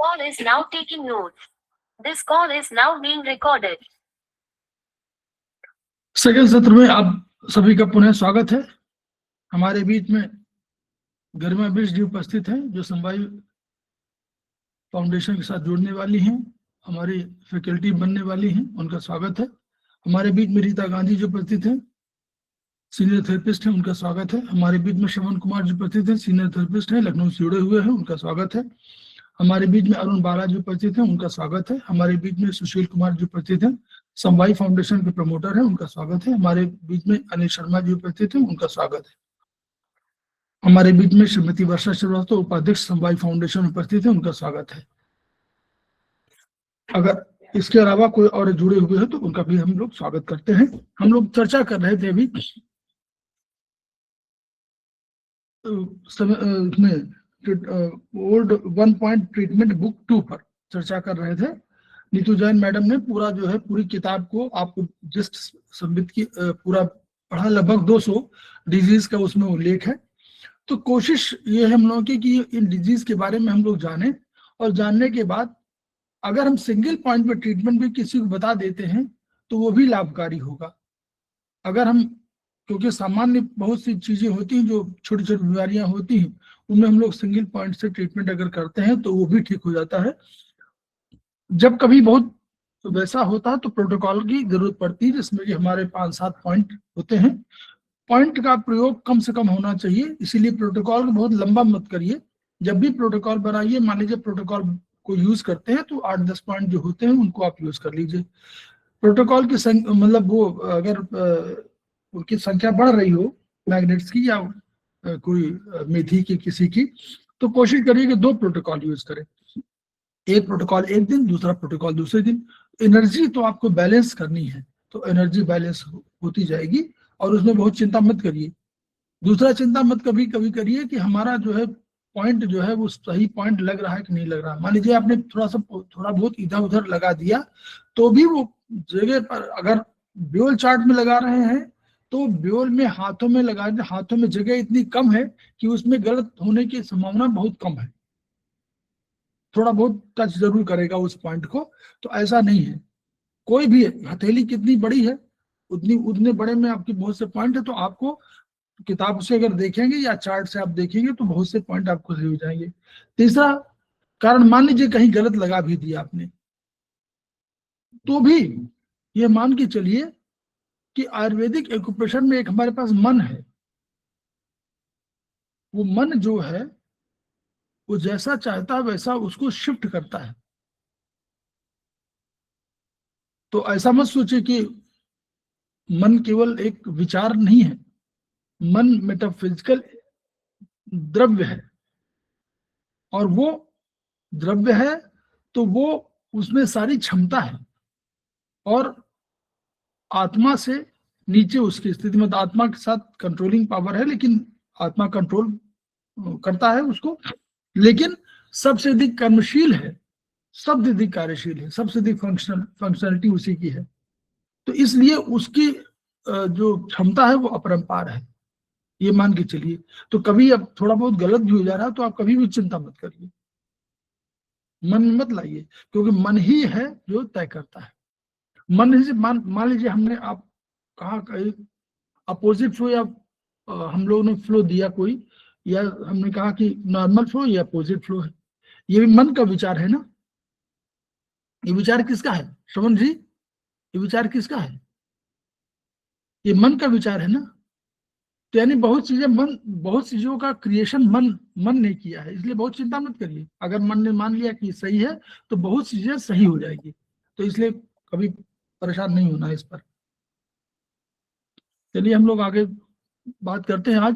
call is now taking notes. This call is now being recorded. Second सत्र में आप सभी का पुनः स्वागत है। हमारे बीच में गरिमा बिष्ट जी उपस्थित हैं जो समवाय फाउंडेशन के साथ जुड़ने वाली हैं, हमारी फैकल्टी बनने वाली हैं, उनका स्वागत है। हमारे बीच में रीता गांधी जो उपस्थित हैं, सीनियर थेरेपिस्ट हैं, उनका स्वागत है। हमारे बीच में श्रवण कुमार जो उपस्थित हैं, सीनियर थेरेपिस्ट हैं, लखनऊ से जुड़े हुए हैं, उनका स्वागत है। हमारे बीच में अरुण बाला जो उपस्थित हैं, उनका स्वागत है। हमारे बीच में सुशील कुमार जो उपस्थित हैं, समवाय फाउंडेशन के प्रमोटर हैं, उनका स्वागत है। हमारे बीच में अनिल शर्मा जी उपस्थित हैं, उनका स्वागत है। हमारे बीच में श्रीमती वर्षा श्रीवास्तव उपाध्यक्ष समवाय फाउंडेशन उपस्थित है, उनका स्वागत है। अगर इसके अलावा कोई और जुड़े हुए हैं तो उनका भी हम लोग स्वागत करते हैं। हम लोग चर्चा कर रहे थे अभी ओल्ड 1 पॉइंट ट्रीटमेंट बुक 2 पर चर्चा कर रहे थे। नीतू जैन मैडम ने पूरा जो है पूरी किताब को आपको जस्ट सबमिट की पूरा पढ़ा, लगभग 200 डिजीज का उसमें उल्लेख है। तो कोशिश ये है हम लोगों की कि इन डिजीज के बारे में हम लोग जाने, और जानने के बाद अगर हम सिंगल पॉइंट पर ट्रीटमेंट भी किसी को बता देते हैं तो वो भी लाभकारी होगा। अगर हम, क्योंकि सामान्य बहुत सी चीजें होती हैं जो छोटी छोटी बीमारियां होती हैं, उनमें हम लोग सिंगल पॉइंट से ट्रीटमेंट अगर करते हैं तो वो भी ठीक हो जाता है। जब कभी बहुत वैसा होता है तो प्रोटोकॉल की जरूरत पड़ती है, जिसमें कि हमारे 5-7 पॉइंट होते हैं। पॉइंट का प्रयोग कम से कम होना चाहिए, इसीलिए प्रोटोकॉल को बहुत लंबा मत करिए। जब भी प्रोटोकॉल बनाइए, मान लीजिए प्रोटोकॉल को यूज करते हैं तो 8-10 पॉइंट जो होते हैं उनको आप यूज कर लीजिए। प्रोटोकॉल की मतलब वो अगर उनकी संख्या बढ़ रही हो मैग्नेट्स की या कोई मेथी की किसी की, तो कोशिश करिए कि 2 प्रोटोकॉल यूज करें। एक प्रोटोकॉल एक दिन, दूसरा प्रोटोकॉल दूसरे दिन। एनर्जी तो आपको बैलेंस करनी है, तो एनर्जी बैलेंस होती जाएगी और उसमें बहुत चिंता मत करिए। दूसरा चिंता मत कभी करिए कि हमारा जो है पॉइंट जो है वो सही पॉइंट लग रहा है कि नहीं लग रहा। मान लीजिए आपने थोड़ा बहुत इधर उधर लगा दिया, तो भी वो जगह पर अगर ब्योल चार्ट में लगा रहे हैं तो ब्योल में हाथों में लगा, हाथों में जगह इतनी कम है कि उसमें गलत होने की संभावना बहुत कम है। थोड़ा बहुत टच जरूर करेगा उस पॉइंट को, तो ऐसा नहीं है। कोई भी हथेली कितनी बड़ी है उतने बड़े में आपकी बहुत से पॉइंट है, तो आपको किताब से अगर देखेंगे या चार्ट से आप देखेंगे तो बहुत से पॉइंट आपको सही हो जाएंगे। तीसरा कारण, मान लीजिए कहीं गलत लगा भी दिया आपने, तो भी ये मान के चलिए कि आयुर्वेदिक एक्यूप्रेशर में एक हमारे पास मन है। वो मन जो है वो जैसा चाहता है वैसा उसको शिफ्ट करता है। तो ऐसा मत सोचिए कि मन केवल एक विचार नहीं है, मन मेटाफिजिकल द्रव्य है, और वो द्रव्य है तो वो उसमें सारी क्षमता है, और आत्मा से नीचे उसकी स्थिति, मतलब आत्मा के साथ कंट्रोलिंग पावर है, लेकिन आत्मा कंट्रोल करता है उसको, लेकिन सबसे अधिक कर्मशील है, सबसे अधिक कार्यशील है, सबसे अधिक फंक्शनलिटी उसी की है। तो इसलिए उसकी जो क्षमता है वो अपरंपार है, ये मान के चलिए। तो कभी अब थोड़ा बहुत गलत भी हो जा रहा है तो आप कभी भी चिंता मत करिए, मन में मत लाइए, क्योंकि मन ही है जो तय करता है। मन से मान लीजिए हमने आप कहा कहीं अपोजिट फ्लो, या हम लोगों ने फ्लो दिया कोई, या हमने कहा कि नॉर्मल फ्लो या अपोजिट फ्लो है, ये भी मन का विचार है ना। ये विचार किसका है श्रवण जी? ये विचार किसका है? ये मन का विचार है ना। तो यानी बहुत चीजों का क्रिएशन मन ने किया है, इसलिए बहुत चिंता मत करिए। अगर मन ने मान लिया कि सही है तो बहुत चीजें सही हो जाएगी, तो इसलिए कभी परेशान नहीं होना इस पर। चलिए हम लोग आगे बात करते हैं। आज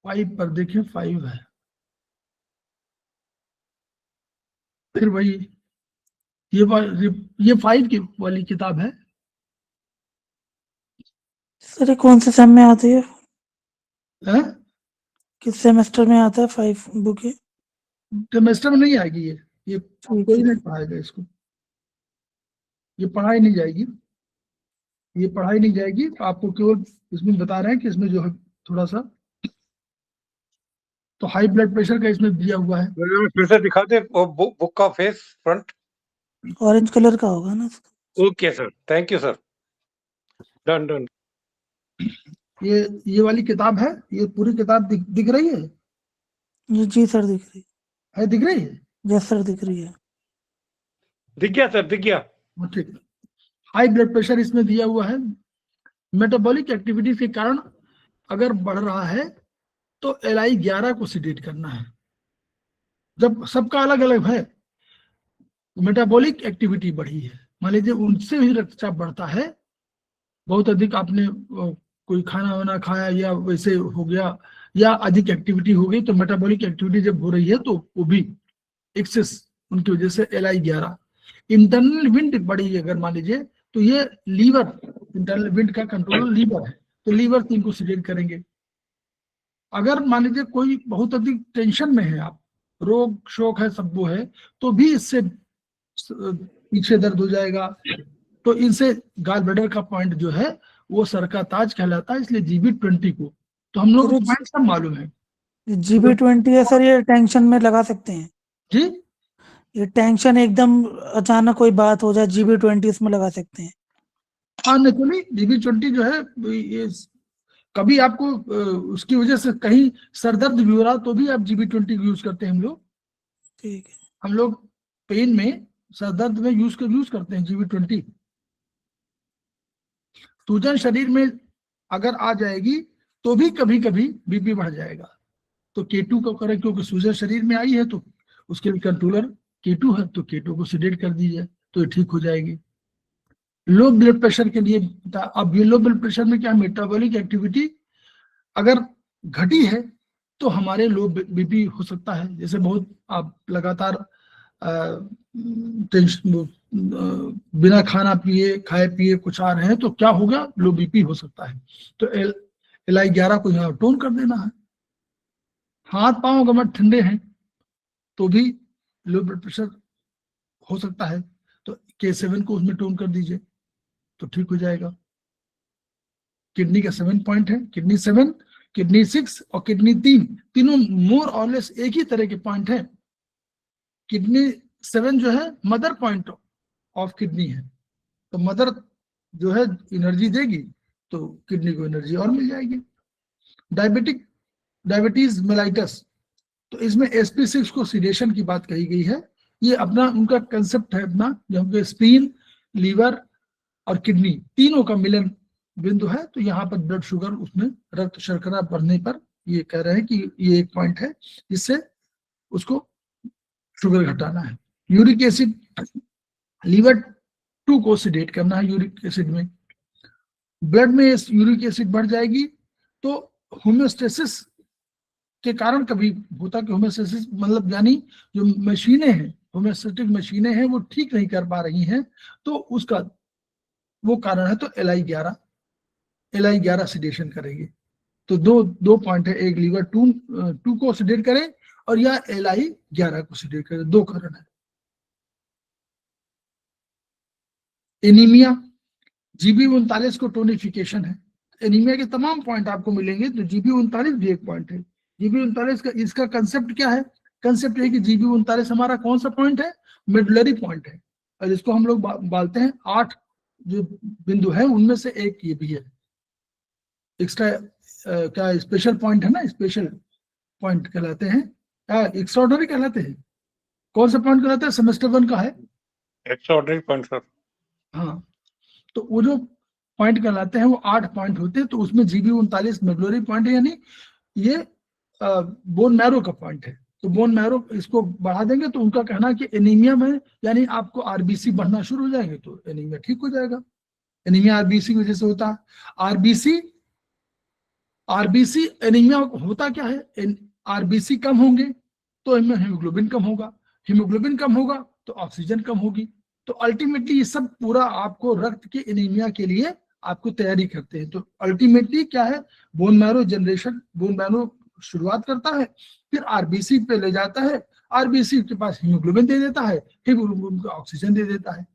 5 पर देखिए, 5 है, फिर वही ये 5 की वाली किताब है। सर कौन से सेम में आती है? किस सेमेस्टर में आता है 5 बुक? सेमेस्टर में नहीं आएगी ये कोई नहीं पढ़ाएगा इसको, ये पढ़ाई नहीं जाएगी, ये पढ़ाई नहीं जाएगी। आपको केवल इसमें बता रहे हैं कि इसमें जो है थोड़ा सा तो हाई ब्लड प्रेशर का इसमें दिया हुआ है। फिर से दिखा दे वो बुक का फेस फ्रंट। ऑरेंज कलर का होगा ना। Okay sir, thank you sir, done done. ये वाली किताब है, ये पूरी किताब दिख रही है? जी सर दिख रही दिख रही है? यस सर दिख रही है। दिख गया सर, दिख गया। ठीक। हाई ब्लड प्रेशर इसमें दिया हुआ है। मेटाबॉलिक एक्टिविटी के कारण अगर बढ़ रहा है तो LI11 को सीडेट करना है। जब सबका अलग अलग है, मेटाबॉलिक एक्टिविटी बढ़ी है, मान लीजिए उनसे भी रक्तचाप बढ़ता है, बहुत अधिक आपने कोई खाना वाना खाया या वैसे हो गया या अधिक एक्टिविटी हो गई, तो मेटाबॉलिक एक्टिविटी जब हो रही है तो वो भी एक्सेस उनकी वजह से LI11। इंटरनल विंड बढ़ी अगर मान लीजिए, तो ये लीवर, इंटरनल विंड का कंट्रोलर लीवर है, तो लीवर 3 को सीडेट करेंगे। अगर मान लीजिए कोई बहुत अधिक टेंशन में है, आप रोग शोक है, सब वो है, तो भी इससे पीछे दर्द हो जाएगा। तो इनसे गॉल ब्लैडर का पॉइंट जो है वो सर का ताज कहलाता है, इसलिए GB20 को तो हम लोग पॉइंट सब मालूम है। GB20 है सर, ये टेंशन में लगा सकते हैं जी, ये टेंशन एकदम अचानक कोई बात हो जाए, GB20 इसमें लगा सकते हैं। हाँ नेचुरली GB20 जो है ये कभी आपको उसकी वजह से कहीं सरदर्द भी हो रहा तो भी आप GB20 यूज करते हैं हम लोग। ठीक है। हम लोग पेन में सरदर्द में यूज करते हैं GB20। सूजन शरीर में अगर आ जाएगी तो भी कभी कभी बीपी बढ़ जाएगा, तो K2 को करें, क्योंकि सूजन शरीर में आई है तो उसके लिए कंट्रोलर K2 है, तो K2 को सीडेट कर दीजिए तो ये ठीक हो जाएगी। लो ब्लड प्रेशर के लिए अब ये लो ब्लड प्रेशर में क्या, मेटाबॉलिक एक्टिविटी अगर घटी है तो हमारे लो बीपी हो सकता है। जैसे बहुत आप लगातार टेंशन बिना खाना खाए पिए कुछ आ रहे हैं तो क्या होगा, लो बीपी हो सकता है। तो LI11 को यहाँ टोन कर देना है। हाथ पांव अगर ठंडे हैं तो भी लो ब्लड प्रेशर हो सकता है, तो K7 को उसमें टोन कर दीजिए तो ठीक हो जाएगा। किडनी का 7 पॉइंट है, किडनी 7, किडनी 6 और किडनी 3, तीनों मोर और लेस एक ही तरह के पॉइंट है। किडनी 7 जो है मदर पॉइंट ऑफ किडनी है, तो मदर जो है एनर्जी देगी तो किडनी को एनर्जी और मिल जाएगी। डायबिटीज मेलाइटस, तो इसमें SP6 को सीडेशन की बात कही गई है। ये अपना उनका कंसेप्ट है अपना, जो स्प्लीन, लीवर और किडनी तीनों का मिलन बिंदु है, तो यहाँ पर ब्लड शुगर, उसमें रक्त शर्करा बढ़ने पर ये कह रहे हैं कि ये एक पॉइंट है जिससे उसको शुगर घटाना है। यूरिक एसिड, लीवर 2 को सीडेट करना है। यूरिक एसिड में ब्लड में यूरिक एसिड बढ़ जाएगी तो होम्योस्टेसिस के कारण कभी होता कि होम्योस्टेसिस मतलब यानी जो मशीनें हैं, होम्योस्टेटिक मशीनें हैं, वो ठीक नहीं कर पा रही हैं, तो उसका वो कारण है। तो LI11 सीडेशन करेंगे। तो दो पॉइंट है, एक लीवर 2 को सीडेट करें और या LI11 को सीडेट करें, दो कारण है। एनीमिया, GB39 को टोनिफिकेशन है। एनीमिया के तमाम पॉइंट आपको मिलेंगे, तो GB39 भी एक पॉइंट है। GB39 का इसका कंसेप्ट क्या है? कंसेप्ट है कि GB39 हमारा कौन सा पॉइंट है? मेडुलरी पॉइंट है, और इसको हम लोग बालते हैं 8 जो बिंदु है उनमें से एक ये भी है। एक्स्ट्रा क्या स्पेशल पॉइंट है ना, स्पेशल पॉइंट कहलाते हैं, एक्स्ट्राऑर्डिनरी कहलाते हैं। कौन सा पॉइंट कहलाता है? सेमेस्टर 1 का है एक्स्ट्राऑर्डिनरी पॉइंट सर। हाँ, तो वो जो पॉइंट कहलाते हैं वो 8 पॉइंट होते हैं, तो उसमें GB39 मेडुलरी पॉइंट है, यानी ये बोन मैरो का पॉइंट है। तो बोन मैरो इसको बढ़ा देंगे तो उनका कहना है कि एनीमिया में यानी आपको RBC बढ़ना शुरू हो जाएंगे तो एनीमिया ठीक हो जाएगा। एनीमिया RBC की वजह से होता है। RBC एनीमिया होता क्या है? RBC कम होंगे तो इनमें हीमोग्लोबिन कम होगा, हीमोग्लोबिन कम होगा तो ऑक्सीजन कम होगी। तो अल्टीमेटली ये सब पूरा आपको रक्त के एनीमिया के लिए आपको तैयारी करते हैं। तो अल्टीमेटली क्या है? Bone marrow generation, bone marrow शुरुआत करता है, फिर RBC पे ले जाता है, RBC के पास हीमोग्लोबिन दे देता है, हीमोग्लोबिन को ऑक्सीजन दे देता है।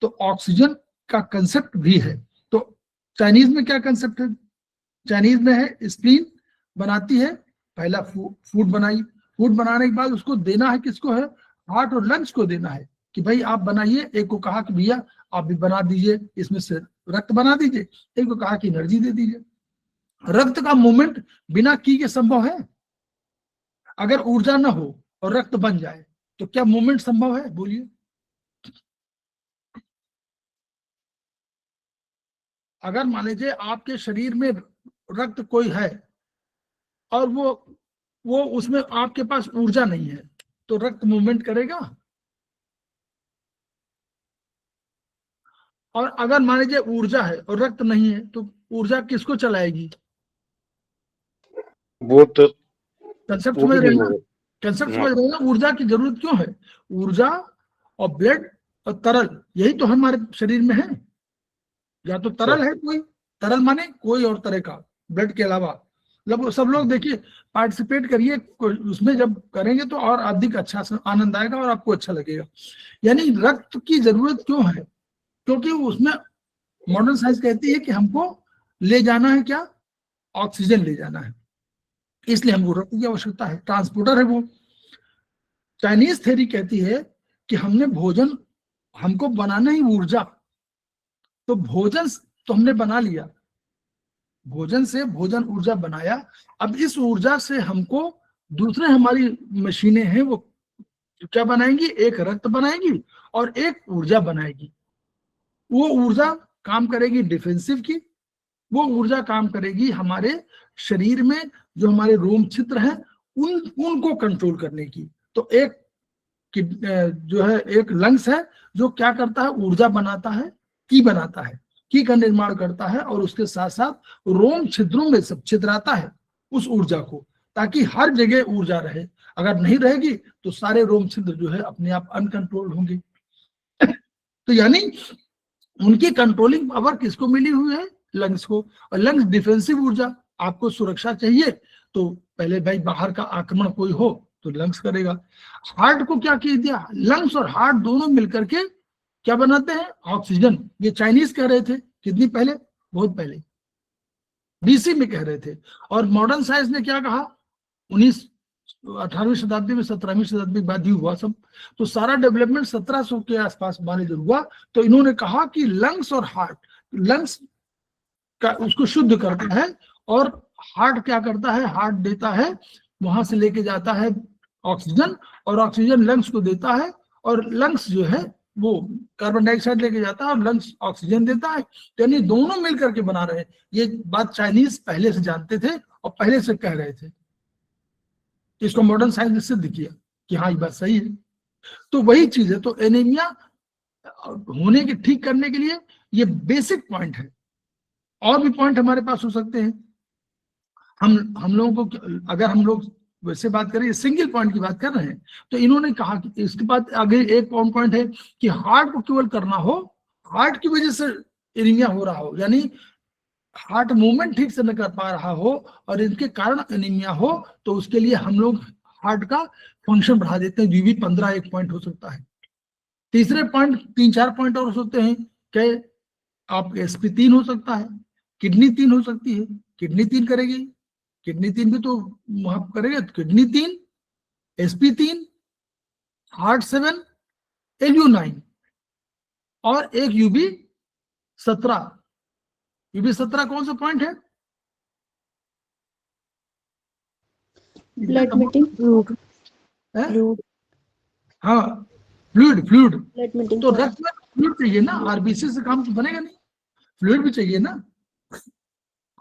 तो ऑक्सीजन का कंसेप्ट भी है। तो चाइनीज में क्या कंसेप्ट है? चाइनीज में है स्प्लीन बनाती है पहला फूड बनाई, फूड बनाने के बाद उसको देना है किसको है, हार्ट और लंग्स को देना है कि भाई आप बनाइए। एक को कहा कि भैया आप भी बना दीजिए, इसमें से रक्त बना दीजिए, एक को कहा कि एनर्जी दे दीजिए। रक्त का मूवमेंट बिना की के संभव है? अगर ऊर्जा ना हो और रक्त बन जाए तो क्या मूवमेंट संभव है? बोलिए। अगर मान लीजिए आपके शरीर में रक्त कोई है और वो उसमें आपके पास ऊर्जा नहीं है तो रक्त मूवमेंट करेगा? और अगर मान लीजिए ऊर्जा है और रक्त नहीं है तो ऊर्जा किसको चलाएगी? वो तो कंसेप्ट वो समझ भी रहे नहीं हैं ना? होगा। कंसेप्ट समझ रहे हैं ना? ऊर्जा की जरूरत क्यों है? ऊर्जा और ब्लड और तरल, यही तो हमारे शरीर में है। या तो तरल है कोई, तरल माने कोई और तरह का, ब्लड के अलावा। मतलब सब लोग देखिए पार्टिसिपेट करिए उसमें, जब करेंगे तो और अधिक अच्छा आनंद आएगा और आपको अच्छा लगेगा। यानी रक्त की जरूरत क्यों है? क्योंकि उसमें मॉडर्न साइंस कहती है कि हमको ले जाना है क्या, ऑक्सीजन ले जाना है, इसलिए हमको रक्त की आवश्यकता है, ट्रांसपोर्टर है वो। चाइनीज थ्योरी कहती है कि हमने भोजन, हमको बनाना ही ऊर्जा, तो भोजन तो हमने बना लिया, भोजन से भोजन ऊर्जा बनाया, अब इस ऊर्जा से हमको दूसरे हमारी मशीनें हैं वो क्या बनाएंगी, एक रक्त बनाएंगी और एक ऊर्जा बनाएगी। वो ऊर्जा काम करेगी डिफेंसिव की, वो ऊर्जा काम करेगी हमारे शरीर में जो हमारे रोम छिद्र हैं उनको कंट्रोल करने की। तो एक जो है एक लंग्स है जो क्या करता है, ऊर्जा बनाता है, की बनाता है, की का निर्माण करता है और उसके साथ साथ रोम छिद्रों में सब छिद्राता है उस ऊर्जा को, ताकि हर जगह ऊर्जा रहे। अगर नहीं रहेगी तो सारे रोम छिद्र जो है अपने आप अनकंट्रोल्ड होंगे। तो यानी उनकी कंट्रोलिंग पावर किसको मिली हुई है, लंग्स को। और लंग्स डिफेंसिव ऊर्जा, आपको सुरक्षा चाहिए तो पहले भाई बाहर का आक्रमण कोई हो तो लंग्स करेगा। हार्ट को क्या किया दिया, लंग्स और हार्ट दोनों मिलकर के क्या बनाते हैं, ऑक्सीजन। ये चाइनीज कह रहे थे कितनी पहले, बहुत पहले बीसी में कह रहे थे। और मॉडर्न साइंस ने क्या कहा, 18वीं शताब्दी में, 17वीं शताब्दी के बाद ही हुआ सब, तो सारा डेवलपमेंट 1700 के आसपास माने जब हुआ तो इन्होंने कहा कि लंग्स और हार्ट, लंग्स का उसको शुद्ध करता है और हार्ट क्या करता है, हार्ट देता है, वहां से लेके जाता है ऑक्सीजन और ऑक्सीजन लंग्स को देता है और लंग्स जो है वो कार्बन डाइऑक्साइड लेके जाता है और लंग्स ऑक्सीजन देता है। यानी दोनों मिलकर के बना रहे हैं। ये बात चाइनीज पहले से जानते थे और पहले से कह रहे थे, इसको मॉडर्न साइंस ने सिद्ध किया कि हाँ ये बात सही है। तो वही चीज है, तो एनीमिया होने के ठीक करने के लिए ये बेसिक पॉइंट है। और भी पॉइंट हमारे पास हो सकते हैं। हम लोगों को, अगर हम लोग वैसे बात करें, सिंगल पॉइंट की बात कर रहे हैं, तो इन्होंने कहा कि इसके बाद आगे एक पॉइंट है कि हार्ट को केवल करना हो, हार्ट की वजह से एनीमिया हो रहा हो, यानी हार्ट मूवमेंट ठीक से न कर पा रहा हो और इनके कारण एनीमिया हो, तो उसके लिए हम लोग हार्ट का फंक्शन बढ़ा देते हैं। UV15 एक पॉइंट हो सकता है। तीसरे पॉइंट, 3-4 पॉइंट और हो सकते हैं कि आप SP3 हो सकता है, किडनी 3 हो सकती है, किडनी 3 करेगी, किडनी 3 भी तो करेगा, किडनी 3, SP3, हार्ट 7, LU9 और एक UB17। UB17 कौन सा पॉइंट है, ब्लड मीटिंग, हाँ फ्लूइड। Blood meeting. तो रक्त में फ्लूइड चाहिए ना, RBC से काम तो बनेगा नहीं, फ्लूइड भी चाहिए ना,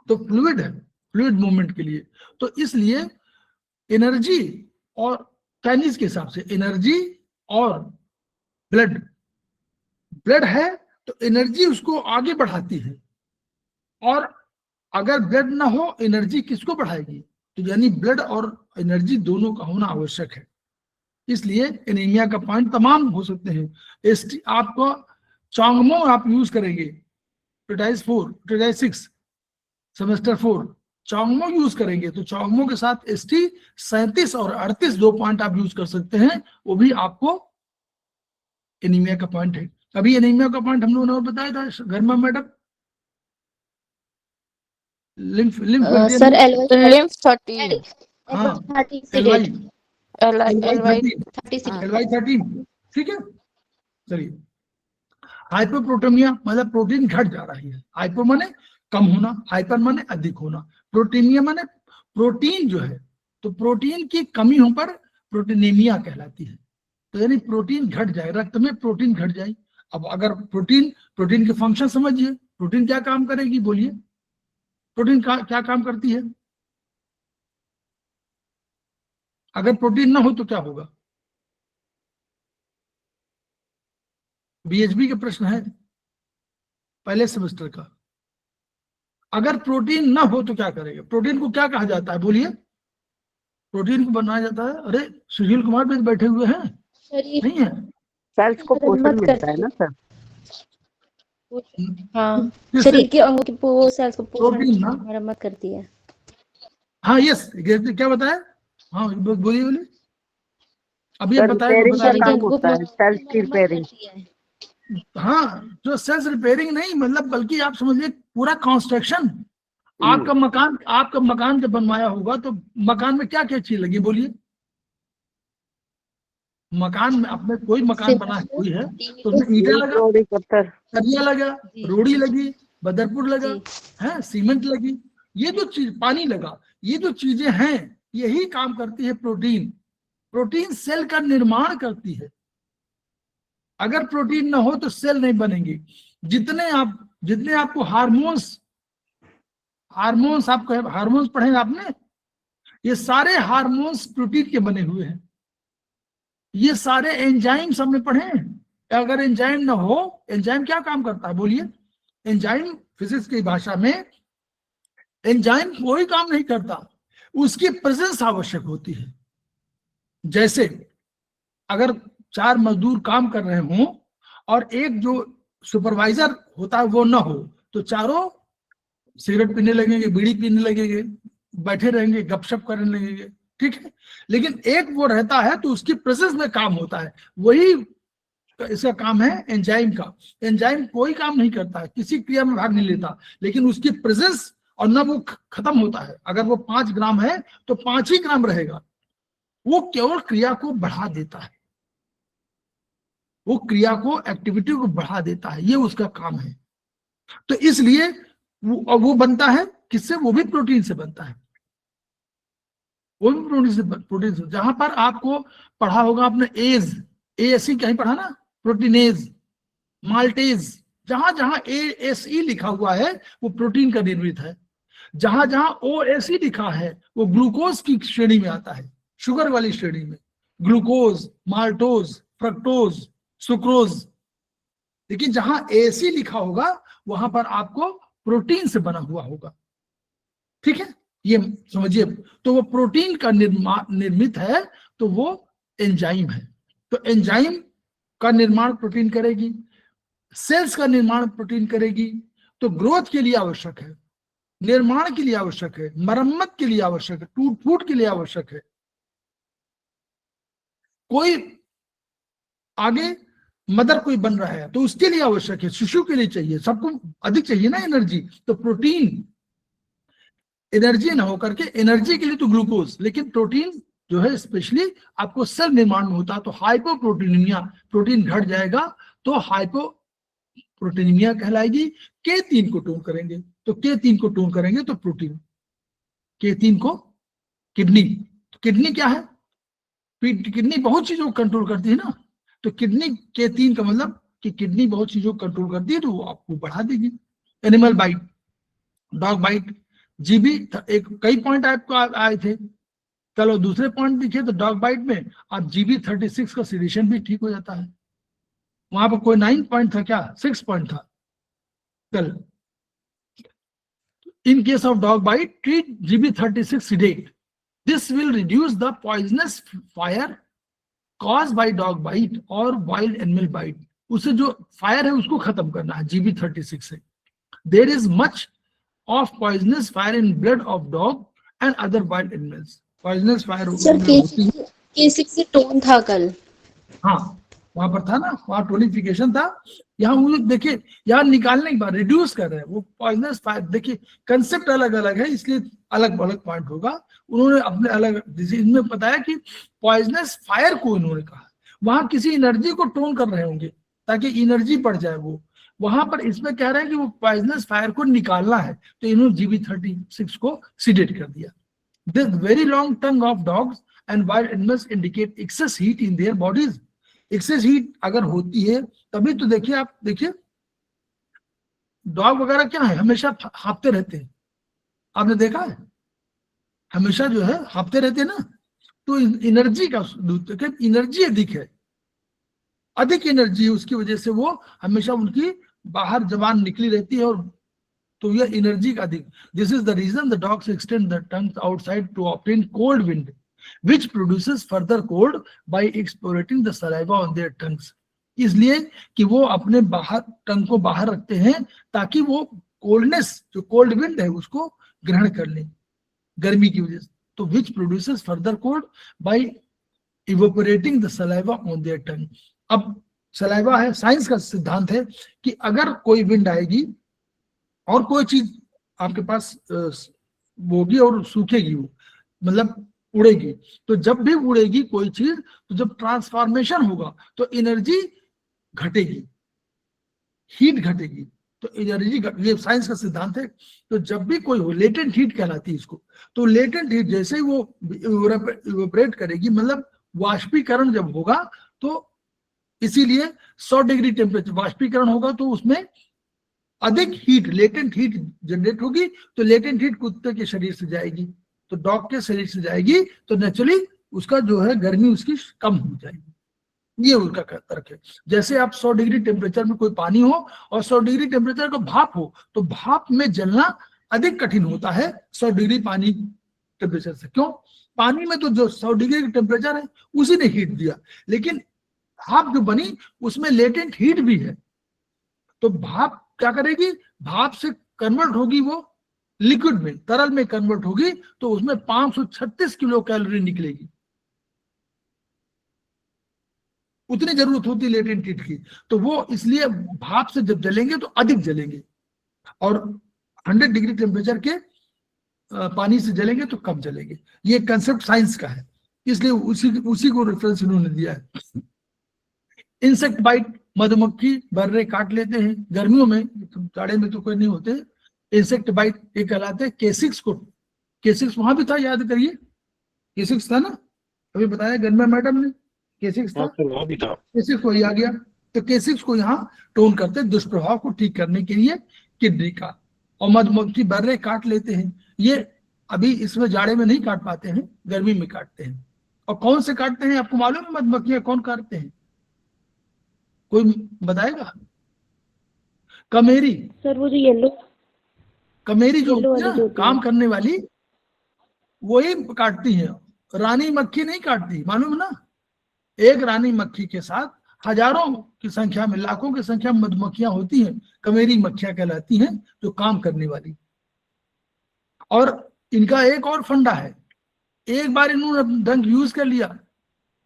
तो फ्लूइड है, फ्लूइड मूवमेंट के लिए। तो इसलिए एनर्जी और चाइनीज के हिसाब से एनर्जी और ब्लड है तो एनर्जी उसको आगे बढ़ाती है, और अगर ब्लड ना हो एनर्जी किसको बढ़ाएगी, तो यानी ब्लड और एनर्जी दोनों का होना आवश्यक है। इसलिए एनीमिया का पॉइंट तमाम हो सकते हैं। आपको चोंगमो आप यूज करेंगे, ट्रेटाइज 4, ट्रेटाइज 6 सेमेस्टर 4 चोंगमो यूज करेंगे तो चोंगमो के साथ ST 37 और 38 2 पॉइंट आप यूज कर सकते हैं, वो भी आपको एनीमिया का पॉइंट है। अभी एनीमिया का पॉइंट हम लोगों ने बताया था घर में मैडम, लिम्फ सर लिम्फ 30 हाँ LY LY LY 36 LY 13, ठीक है। चलिए, हाइपोप्रोटेमिया मतलब प्रोटीन घट जा रही है। हाइपो माने कम होना, हाइपर माने अधिक होना, प्रोटीनिया माने प्रोटीन जो है, तो प्रोटीन की कमी होने पर प्रोटीनेमिया कहलाती है। तो यानी प्रोटीन घट जाए, रक्त में प्रोटीन घट जाए। अब अगर प्रोटीन के फंक्शन समझिए, प्रोटीन क्या काम करेगी बोलिए, प्रोटीन क्या काम करती है? अगर प्रोटीन ना हो तो क्या होगा? बीएचबी का प्रश्न है पहले सेमेस्टर का। अगर प्रोटीन ना हो तो क्या करेगा? प्रोटीन को क्या कहा जाता है बोलिए? प्रोटीन को बनाया जाता है, अरे सुशील कुमार भी बैठे हुए हैं, शरीर नहीं है? सेल्स को पोषण मरम्मत मिलता है करती ना सर। हाँ, किससे? शरीर के अंगों की सेल्स को पोषण प्रोटीन ना, मरम्मत करती है। हाँ यस, क्या बताया? हाँ बोलिए बोलिए, अभी सर अब बताया रिपेयरिंग बता का रही काम हूँ। होता है, सेल्स की मरम्मत रिपेयरिंग। करती है। हाँ, जो सेल्स रिपेयरिंग नहीं मतलब, बल्कि आप समझिए पूरा कंस्ट्रक्शन। आपका मकान जब बनवाया होगा तो मकान में क्या क्या चीज लगी बोलिए? मकान में अपने कोई मकान बना है, कोई है तो उसमें ईंटें लगा, रोड़ी पत्थर। सरिया लगा, जी। रोड़ी लगी, बदरपुर लगा, जी। है सीमेंट लगी, ये जो चीज, पानी लगा, ये जो चीजें हैं यही काम करती है प्रोटीन। प्रोटीन सेल का निर्माण करती है। अगर प्रोटीन ना हो तो सेल नहीं बनेंगे। जितने आपको हार्मोन्स आपको हार्मोन्स पढ़े आपने, ये सारे हार्मोन्स प्रोटीन के बने हुए हैं। ये सारे एंजाइम्स हमने पढ़े हैं। अगर एंजाइम ना हो, एंजाइम क्या काम करता है बोलिए? एंजाइम फिजिक्स की भाषा में एंजाइम कोई काम नहीं करता, उसकी प्रेजेंस आवश्यक होती है। जैसे अगर 4 मजदूर काम कर रहे हों और एक जो सुपरवाइजर होता है वो ना हो, तो चारों सिगरेट पीने लगेंगे, बीड़ी पीने लगेंगे, बैठे रहेंगे, गपशप करने लगेंगे, ठीक है। लेकिन एक वो रहता है तो उसकी प्रेजेंस में काम होता है। वही इसका काम है एंजाइम का। एंजाइम कोई काम नहीं करता है, किसी क्रिया में भाग नहीं लेता, लेकिन उसकी प्रेजेंस, और ना वो खत्म होता है। अगर वो 5 ग्राम है तो 5 ही ग्राम रहेगा। वो केवल क्रिया को बढ़ा देता है, वो क्रिया को, एक्टिविटी को बढ़ा देता है, ये उसका काम है। तो इसलिए वो बनता है किससे? वो भी प्रोटीन से बनता है, वो भी प्रोटीन से। जहां पर आपको पढ़ा होगा आपने ASE कहीं पढ़ा ना, प्रोटीनेज, माल्टेज, जहां जहां ASE लिखा हुआ है वो प्रोटीन का निर्मित है। जहां जहां OSE लिखा है वो ग्लूकोज की श्रेणी में आता है, शुगर वाली श्रेणी में। Glucose, maltose, fructose, sucrose. लेकिन जहां ASE लिखा होगा वहां पर आपको प्रोटीन से बना हुआ होगा, ठीक है, ये समझिए। तो वो प्रोटीन का निर्मित है, तो वो एंजाइम है। तो एंजाइम का निर्माण प्रोटीन करेगी, सेल्स का निर्माण प्रोटीन करेगी। तो ग्रोथ के लिए आवश्यक है, निर्माण के लिए आवश्यक है, मरम्मत के लिए आवश्यक है, टूट फूट के लिए आवश्यक है। कोई आगे मदर कोई बन रहा है तो उसके लिए आवश्यक है, शिशु के लिए चाहिए, सबको अधिक चाहिए ना एनर्जी। तो प्रोटीन एनर्जी ना होकर के, एनर्जी के लिए तो ग्लूकोज, लेकिन प्रोटीन जो है स्पेशली आपको सेल निर्माण में होता है। तो हाइपोप्रोटीनिमिया, प्रोटीन घट जाएगा तो हाइपोप्रोटीनिमिया कहलाएगी। K3 को टोन करेंगे, तो K3 को टोन करेंगे तो प्रोटीन। K3 को किडनी, किडनी क्या है? किडनी बहुत चीजों को कंट्रोल करती है ना। तो किडनी K3 का मतलब कि किडनी बहुत चीजों को कंट्रोल करती है, तो वो आपको बढ़ा देगी। Animal bite, dog bite, GB, एक कई पॉइंट आपको आए थे। चलो दूसरे पॉइंट दिखे तो डॉग बाइट में आप GB36 का सीडेशन भी ठीक हो जाता है। वहां पर कोई 9 पॉइंट था क्या? 6 पॉइंट था। चल, in case of dog bite, treat GB36 sedate. This will reduce the poisonous fire caused by dog bite or wild animal bite. उसे जो फायर है उसको खत्म करना है GB36 से। There is much of poisonous fire in blood of dog and other wild animals. Poisonous fire sir K6 से tone था कल। हाँ, वहां पर था ना, वहां टोनिफिकेशन था। यहाँ वो देखिए, यहाँ निकालने के बाद रिड्यूस कर रहे हैं वो पॉइजनस फायर। देखिए कंसेप्ट अलग अलग है, इसलिए अलग अलग पॉइंट होगा। उन्होंने अपने अलग डिजीज में बताया कि पॉइजनस फायर को इन्होंने कहा, वहां किसी एनर्जी को टोन कर रहे होंगे ताकि एनर्जी बढ़ जाए वो। वहां पर इसमें कह रहे हैं कि वो पॉइजनस फायर को निकालना है, तो इन्होंने GB36 को सीडेट कर दिया। This very long tongue of dogs and wild animals indicate excess heat in their bodies. Excess heat अगर होती है तभी तो देखिए, आप देखिए डॉग वगैरह क्या है, हमेशा हाँफते रहते हैं, आपने देखा है, हमेशा जो है हाँफते रहते हैं ना। तो एनर्जी का एनर्जी अधिक है, अधिक एनर्जी है, उसकी वजह से वो हमेशा उनकी बाहर जबान निकली रहती है, और तो यह एनर्जी का अधिक। This is the reason the dogs extend the tongues outside to obtain cold wind which produces further cold by exploiting the saliva on their tongues। इसलिए कि वो अपने बाहर टंग को बाहर रखते हैं ताकि वो कोल्डनेस, जो कोल्ड विंड है, उसको ग्रहण कर लें गर्मी की वजह से। तो which produces further cold by evaporating the saliva on their tongue। अब सलाइवा है, साइंस का सिद्धांत है कि अगर कोई विंड आएगी और कोई चीज आपके पास होगी और सूखेगी, वो मतलब उड़ेगी, तो जब भी उड़ेगी कोई चीज, तो जब ट्रांसफॉर्मेशन होगा तो एनर्जी घटेगी, हीट घटेगी, तो एनर्जी, ये साइंस का सिद्धांत है। तो जब भी कोई हो, लेटेंट हीट कहलाती है इसको, तो लेटेंट हीट जैसे ही वो इवेपोरेट करेगी, मतलब वाष्पीकरण जब होगा, तो इसीलिए 100 डिग्री टेम्परेचर वाष्पीकरण होगा, तो उसमें अधिक हीट, लेटेंट हीट जनरेट होगी। तो लेटेंट हीट कुत्ते के शरीर से जाएगी, तो डॉग के शरीर से जाएगी, तो नेचुरली उसका जो है गर्मी उसकी कम हो जाएगी। ये उनका तर्क है। जैसे आप 100 डिग्री टेम्परेचर में कोई पानी हो और 100 डिग्री टेम्परेचर का भाप हो, तो भाप में जलना अधिक कठिन होता है 100 डिग्री पानी टेम्परेचर से। क्यों? पानी में तो जो 100 डिग्री का टेम्परेचर है उसी ने हीट दिया, लेकिन भाप जो बनी उसमें लेटेंट हीट भी है। तो भाप क्या करेगी? भाप से कन्वर्ट होगी, वो लिक्विड में, तरल में कन्वर्ट होगी, तो उसमें 536 किलो कैलोरी निकलेगी। उतनी जरूरत होती है लेटेंट हीट की। तो वो इसलिए भाप से जब जलेंगे तो अधिक जलेंगे, और 100 डिग्री टेम्परेचर के पानी से जलेंगे तो कम जलेंगे। ये कंसेप्ट साइंस का है, इसलिए उसी को रेफरेंस इन्होंने दिया है। इंसेक्ट बाइट, मधुमक्खी बर्रे काट लेते हैं गर्मियों में, जाड़े में तो कोई नहीं होते। इंसेक्ट बाइट ये कहलाते हैं। K6 को, K6 वहां भी था, याद करिए, K6 था ना, अभी बताया गन्मा मैडम ने, K6 था, K6 वही आ गया। तो K6 को यहाँ टोन करते हैं, दुष्प्रभाव को ठीक करने के लिए किडनी का। और मधुमक्खी बर्रे काट लेते हैं, ये अभी इसमें जाड़े में नहीं काट पाते हैं, गर्मी में काटते हैं। और कौन से काटते हैं आपको मालूम है? मधुमक्खियां कौन काटते हैं, कोई बताएगा? कमेरी। सर वो जो येलो, कमेरी जो येलो होती है वाली ना, होती काम है। करने वाली, वही काटती है। रानी मक्खी नहीं काटती, मालूम है ना? एक रानी मक्खी के साथ हजारों की संख्या में, लाखों की संख्या में मधुमक्खियां होती हैं, कमेरी मक्खियां कहलाती हैं, जो काम करने वाली। और इनका एक और फंडा है, एक बार इन्होंने डंक यूज कर लिया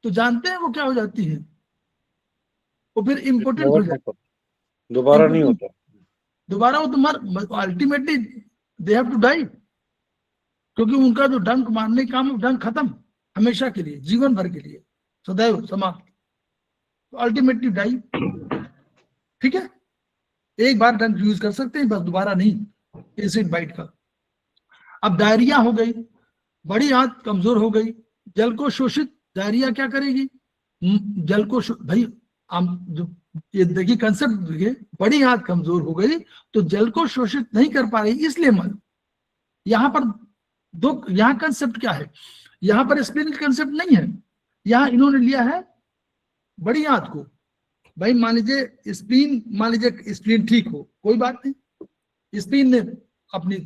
तो जानते हैं वो क्या हो जाती है? वो फिर इम्पोर्टेंट हो जाती है, दोबारा नहीं होता, दोबारा वो तो ultimately they have to die, क्योंकि उनका जो डंक मारने का काम, डंक खत्म हमेशा के लिए, जीवन भर के लिए, सदैव समाप्त, तो अल्टीमेटली डाई। ठीक है, एक बार डंक यूज कर सकते हैं, बस दोबारा नहीं, एसिड बाइट का। अब डायरिया हो गई, बड़ी आंत कमजोर हो गई, जल को शोषित, डायरिया क्या करेगी? जल को भाई जो ये देखिए कंसेप्ट देखिए, बड़ी आंत कमजोर हो गई तो जल को शोषित नहीं कर पा रही, इसलिए मर। यहाँ पर यहाँ कंसेप्ट क्या है? यहाँ पर स्प्लीन कंसेप्ट नहीं है, यहाँ इन्होंने लिया है बड़ी आंत को। भाई मान लीजिए स्प्लीन ठीक हो, कोई बात नहीं, स्प्लीन ने अपनी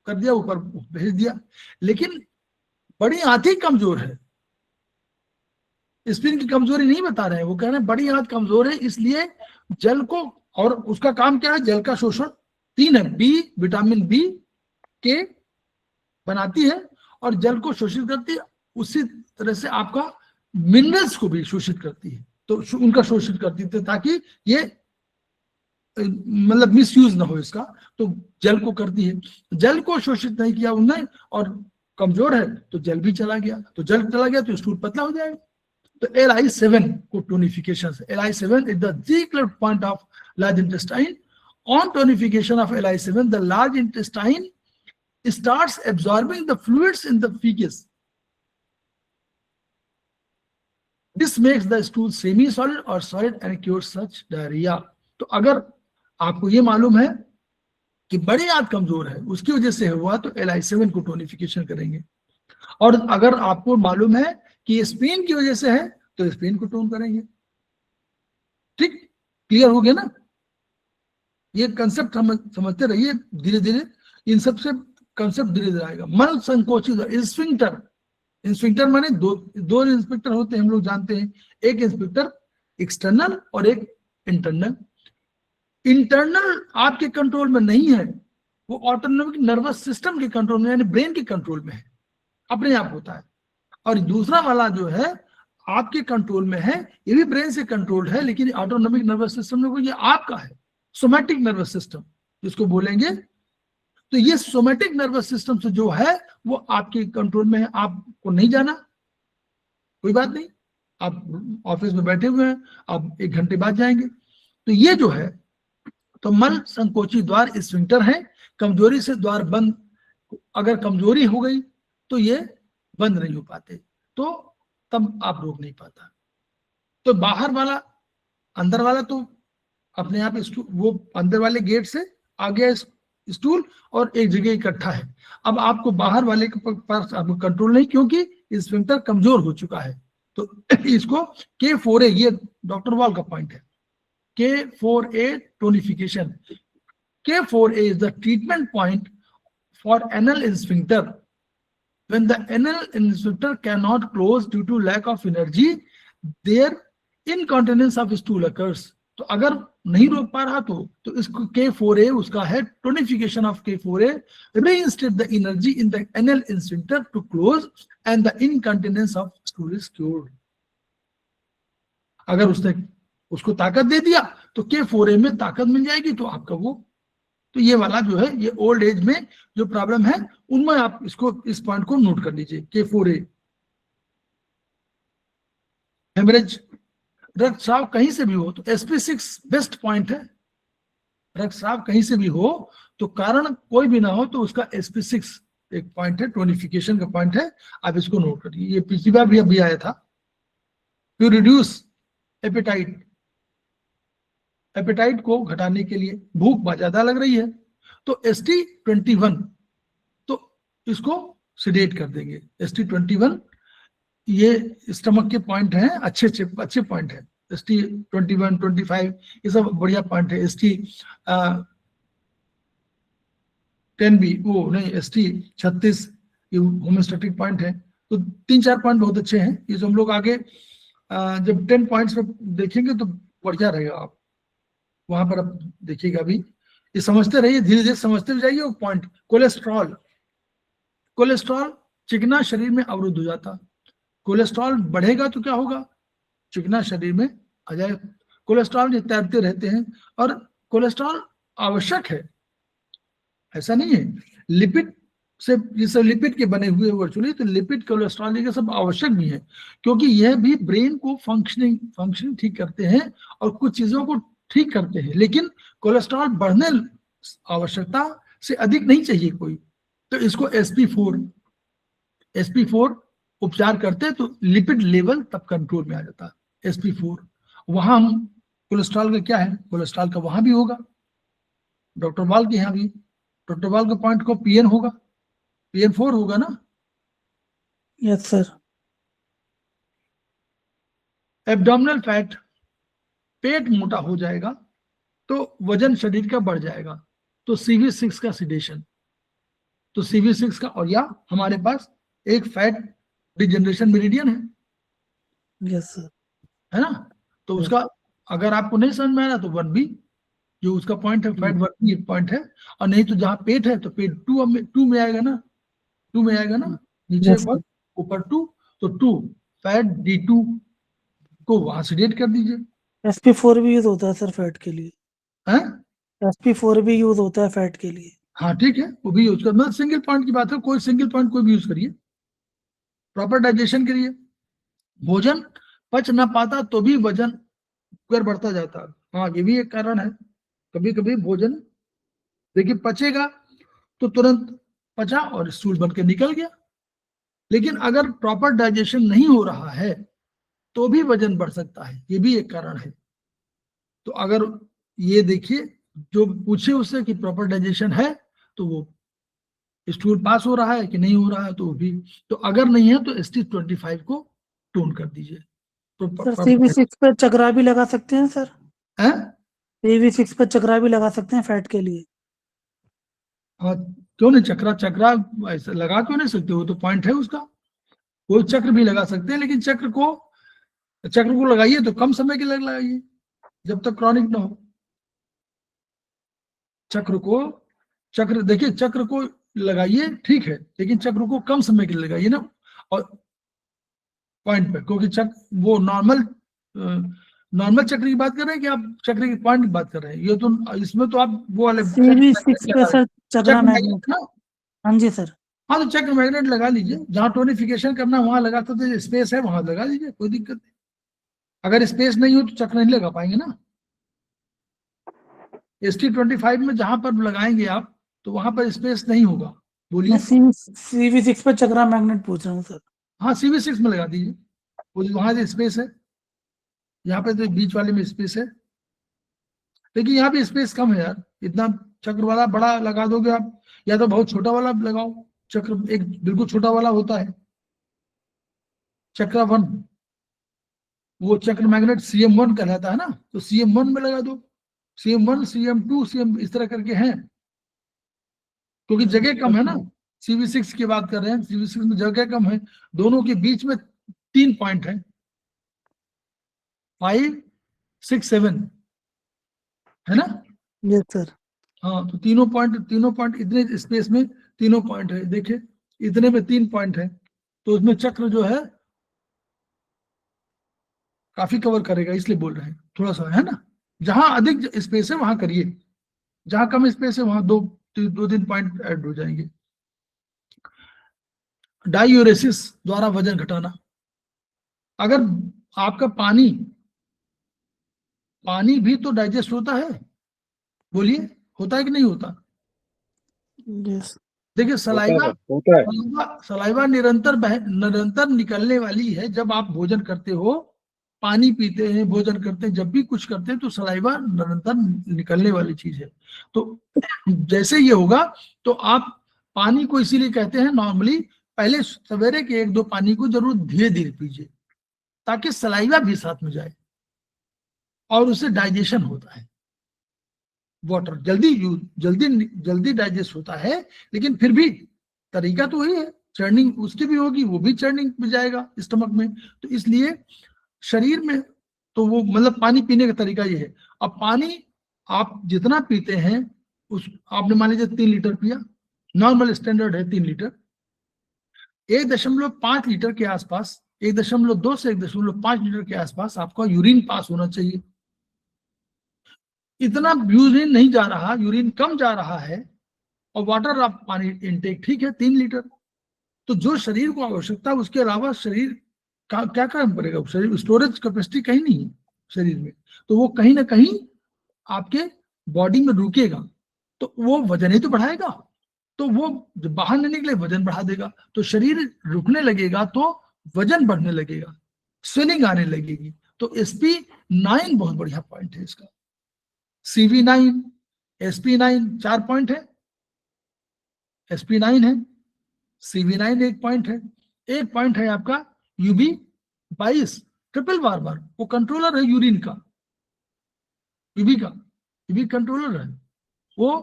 कर दिया, ऊपर भेज दिया, लेकिन बड़ी आंत ही कमजोर है। स्प्लीन की कमजोरी नहीं बता रहे हैं, वो कह रहे हैं बड़ी आंत कमजोर है, इसलिए जल को, और उसका काम क्या है? जल का शोषण 3 है, बी, विटामिन बी के बनाती है और जल को शोषित करती है, उसी तरह से आपका मिनरल्स को भी शोषित करती है। तो उनका शोषण करती थी ताकि ये मतलब मिसयूज ना हो इसका। तो जल को करती है, जल को शोषित नहीं किया उन्होंने और कमजोर है तो जल भी चला गया, तो जल चला गया तो स्टूल पतला हो जाएगा। तो Li7 को टोनिफिकेशन से, Li7 is the Ziegler point of large intestine. On tonification of Li7, the large intestine starts absorbing the fluids in the feces. This makes the stool semi-solid or solid and cures such diarrhea. तो अगर आपको ये मालूम है कि बड़ी आंत कमजोर है उसकी वजह से हुआ तो Li7 को टोनिफिकेशन करेंगे, और अगर आपको मालूम है कि स्पेन की वजह से है तो स्पेन को टोन करेंगे। ठीक, क्लियर हो गया ना? ये कंसेप्ट हम समझते रहिए, धीरे धीरे इन सब से कंसेप्ट धीरे धीरे आएगा। मल संकोचित इंस्फिंक्टर, इंस्फिंक्टर माने दो इंस्पेक्टर होते हैं, हम लोग जानते हैं, एक इंस्पेक्टर एक्सटर्नल और एक इंटरनल। इंटरनल आपके कंट्रोल में नहीं है, वो ऑटोनॉमिक नर्वस सिस्टम के कंट्रोल में यानी ब्रेन के कंट्रोल में है, अपने आप होता है। और दूसरा वाला जो है आपके कंट्रोल में है, ये भी ब्रेन से कंट्रोल्ड है, लेकिन ऑटोनॉमिक नर्वस सिस्टम में ये आपका है, सोमैटिक नर्वस सिस्टम जिसको बोलेंगे। तो ये सोमैटिक नर्वस सिस्टम से जो है वो आपके कंट्रोल में है, आपको नहीं जाना, कोई बात नहीं, आप ऑफिस में बैठे हुए हैं, आप 1 घंटे बाद जाएंगे। तो ये जो है, तो मल संकोची द्वार स्फिंक्टर है, कमजोरी से द्वार बंद, अगर कमजोरी हो गई तो ये बंद नहीं हो पाते, तो तब आप रोक नहीं पाता। तो बाहर वाला अंदर वाला तो अपने आप वो अंदर वाले गेट से आ गया स्टूल और एक जगह इकट्ठा है। अब आपको बाहर वाले के पास आपको कंट्रोल नहीं, क्योंकि स्फिंक्टर कमजोर हो चुका है। तो इसको K4A, ये डॉक्टर वॉल का पॉइंट है, K4A tonification. K4A is the treatment point for anal sphincter. When the anal sphincter cannot close due to lack of energy, there incontinence of stool occurs. तो अगर नहीं रोक पा रहा तो इसको K4A उसका है tonification of K4A reinstate the energy in the anal sphincter to close and the incontinence of stool is cured. अगर उसने उसको ताकत दे दिया तो K4A में ताकत मिल जाएगी, तो आपका वो, तो ये वाला जो है, ये ओल्ड एज में जो प्रॉब्लम है उनमें आप इसको, इस पॉइंट को नोट कर लीजिए, K4A। हेमरेज, रक्तस्राव कहीं से भी हो तो SP6 बेस्ट पॉइंट है। रक्तस्राव कहीं से भी हो तो कारण कोई भी ना हो तो उसका SP6 एक पॉइंट है, टोनिफिकेशन का पॉइंट है, आप इसको नोट करिए। ये पिछली बार भी अभी आया था। टू रिड्यूस एपेटाइट, एपेटाइट को घटाने के लिए, भूख ज्यादा लग रही है तो ST21, तो इसको सिडेट कर देंगे। ST21 ये स्टमक के पॉइंट हैं, अच्छे पॉइंट है। ST21, 25 ये सब बढ़िया पॉइंट है। ST10B वो नहीं, ST36 ये होमोस्टैटिक पॉइंट है। तो 3-4 पॉइंट बहुत अच्छे हैं। ये जो हम लोग आगे जब 10 पॉइंट्स में देखेंगे तो बढ़िया रहेगा, आप वहां पर आप देखिएगा। अभी ये समझते रहिए, धीरे धीरे समझते भी जाइए वो पॉइंट। कोलेस्ट्रॉल, कोलेस्ट्रॉल चिकना शरीर में अवरुद्ध हो जाता। कोलेस्ट्रॉल बढ़ेगा तो क्या होगा, चिकना शरीर में आ जाए। कोलेस्ट्रॉल ये तैरते रहते हैं, और कोलेस्ट्रॉल आवश्यक है, ऐसा नहीं है। लिपिड से, ये सब लिपिड के बने हुए वर्चुअली, तो लिपिड, कोलेस्ट्रॉल ये सब आवश्यक भी है, क्योंकि यह भी ब्रेन को फंक्शनिंग ठीक करते हैं और कुछ चीजों को ठीक करते हैं। लेकिन कोलेस्ट्रॉल बढ़ने आवश्यकता से अधिक नहीं चाहिए कोई, तो इसको SP4 उपचार करते हैं, तो लिपिड लेवल तब कंट्रोल में आ जाता है। SP4 वहां हम कोलेस्ट्रॉल का क्या है, कोलेस्ट्रॉल का वहां भी होगा, डॉक्टर वाल के यहाँ भी। डॉक्टर वाल का पॉइंट को PN होगा, PN4 होगा ना। Yes sir. एब्डोमिनल फैट, पेट मोटा हो जाएगा तो वजन शरीर का बढ़ जाएगा, तो CV6 का सिडेशन। तो CV6 का, और या हमारे पास एक फैट डिजनरेशन मेरिडियन है, यस सर, है ना। तो उसका अगर आपको नहीं समझ में आ रहा तो 1B जो उसका पॉइंट है, फैट 1B एक पॉइंट है। और नहीं तो जहां पेट है तो पेट 2 में आएगा ना, 2 में आएगा ना, नीचे 1 ऊपर 2, तो 2 फैट D2 को वहां से डिलीट कर दीजिए। SP4 भी यूज होता है सर फैट के लिए। हैं? SP4 भी यूज होता है फैट के लिए। हाँ ठीक है, वो भी यूज कर, मतलब सिंगल पॉइंट की बात है, कोई सिंगल पॉइंट कोई भी यूज करिए, प्रॉपर डाइजेशन करिए। भोजन पच ना पाता तो भी वजन अगर बढ़ता जाता है। हाँ, ये भी एक कारण है। कभी कभी भोजन देखिए पचेगा तो तुरंत पचा और स्टूल बन के निकल गया, लेकिन अगर प्रॉपर डाइजेशन नहीं हो रहा है तो भी वजन बढ़ सकता है, ये भी एक कारण है। तो अगर ये देखिए, जो पूछे उससे कि प्रॉपर डाइजेशन है तो वो स्टूल पास हो रहा है कि नहीं हो रहा है, तो वो भी, तो अगर नहीं है तो ST25 को टोन कर दीजिए। सर CV6 पे चक्रा भी लगा सकते हैं सर। हैं? CV6 पे चक्रा भी लगा सकते हैं फैट के लिए। हाँ, क्यों नहीं, चक्रा चक्रा ऐसे लगा क्यों नहीं सकते, वो तो पॉइंट है उसका, वो चक्र भी लगा सकते हैं, लेकिन चक्र को लगाइए तो कम समय के लिए लगाइए, जब तक क्रॉनिक ना हो। चक्र देखिए, चक्र को लगाइए ठीक है, लेकिन चक्र को कम समय के लिए लगाइए ना, और पॉइंट पे, क्योंकि चक्र वो नॉर्मल चक्र की बात कर रहे हैं कि आप चक्र की पॉइंट की बात कर रहे हैं, ये तो इसमें तो आप वो वाले CV6 पे सर चक्रा मैग्नेट। ना। हाँ जी सर। हाँ, तो चक्र मैग्नेट लगा लीजिए, जहां टोनिफिकेशन करना वहां लगाते थे, स्पेस है वहां लगा लीजिए, कोई दिक्कत नहीं। अगर स्पेस नहीं हो तो चक्र नहीं लगा पाएंगे ना। ST25 में जहां पर लगाएंगे आप तो वहां पर स्पेस नहीं होगा। बोलिए। मैं CV6 पे चक्रा मैग्नेट पूछ रहा हूँ सर। हाँ, CV6 में लगा दीजिए, वो वहां से स्पेस है, यहाँ पे तो बीच वाले में स्पेस है, लेकिन यहाँ पे स्पेस कम है यार, इतना चक्र वाला बड़ा लगा दोगे आप, या तो बहुत छोटा वाला लगाओ। चक्र एक बिल्कुल छोटा वाला होता है, चक्र 1, वो चक्र मैग्नेट CM1 कहलाता है ना, तो CM1 में लगा दो, CM1 CM2 CM इस तरह करके हैं, क्योंकि जगह कम है ना। CV6 की बात कर रहे हैं, CV6 में जगह कम है, दोनों के बीच में 3 पॉइंट है, 5 6 7, है ना। Yes sir. हाँ, तो तीनों पॉइंट इतने स्पेस में तीनों पॉइंट है, देखिए इतने में 3 पॉइंट है, तो उसमें चक्र जो है काफी कवर करेगा, इसलिए बोल रहे हैं थोड़ा सा, है ना। जहां अधिक स्पेस है वहां करिए, जहां कम स्पेस है वहां 2-3 पॉइंट ऐड हो जाएंगे। डायूरेसिस द्वारा वजन घटाना, अगर आपका पानी भी तो डाइजेस्ट होता है, बोलिए, होता है कि नहीं होता। यस। देखिए, होता है। सलाइवा निरंतर निकलने वाली है। जब आप भोजन करते हो, पानी पीते हैं, भोजन करते हैं, जब भी कुछ करते हैं तो सलाइवा निरंतर निकलने वाली चीज है। तो जैसे ये होगा तो आप पानी को इसीलिए कहते हैं नॉर्मली, पहले सवेरे के 1-2 पानी को जरूर धीरे धीरे पीजिए, ताकि सलाइवा भी साथ में जाए और उससे डाइजेशन होता है। वाटर जल्दी डाइजेस्ट होता है, लेकिन फिर भी तरीका तो वही है, चर्निंग उसकी भी होगी, वो भी चर्निंग में जाएगा स्टमक में, तो इसलिए शरीर में तो वो मतलब पानी पीने का तरीका ये है। अब पानी आप जितना पीते हैं, उस आपने मान लीजिए 3 लीटर पिया, नॉर्मल स्टैंडर्ड है 3 लीटर, 1.5 लीटर के आसपास, 1.2 से 1.5 लीटर के आसपास आपका यूरिन पास होना चाहिए। इतना यूरिन नहीं जा रहा, यूरिन कम जा रहा है, और वाटर आप पानी इनटेक ठीक है 3 लीटर, तो जो शरीर को आवश्यकता है उसके अलावा शरीर का क्या काम करेगा, शरीर स्टोरेज कैपेसिटी कहीं नहीं है शरीर में, तो वो कहीं ना कहीं आपके बॉडी में रुकेगा, तो वो वजन ही तो बढ़ाएगा, तो वो जब बाहर नहीं निकले वजन बढ़ा देगा, तो शरीर रुकने लगेगा तो वजन बढ़ने लगेगा, स्वेलिंग आने लगेगी। तो SP9 बहुत बढ़िया पॉइंट है इसका, CV9 SP9 4 पॉइंट है, SP9 है, CV9 1 पॉइंट है, 1 पॉइंट है आपका UB22 ट्रिपल बार, वो कंट्रोलर है यूरिन का, UB कंट्रोलर है, वो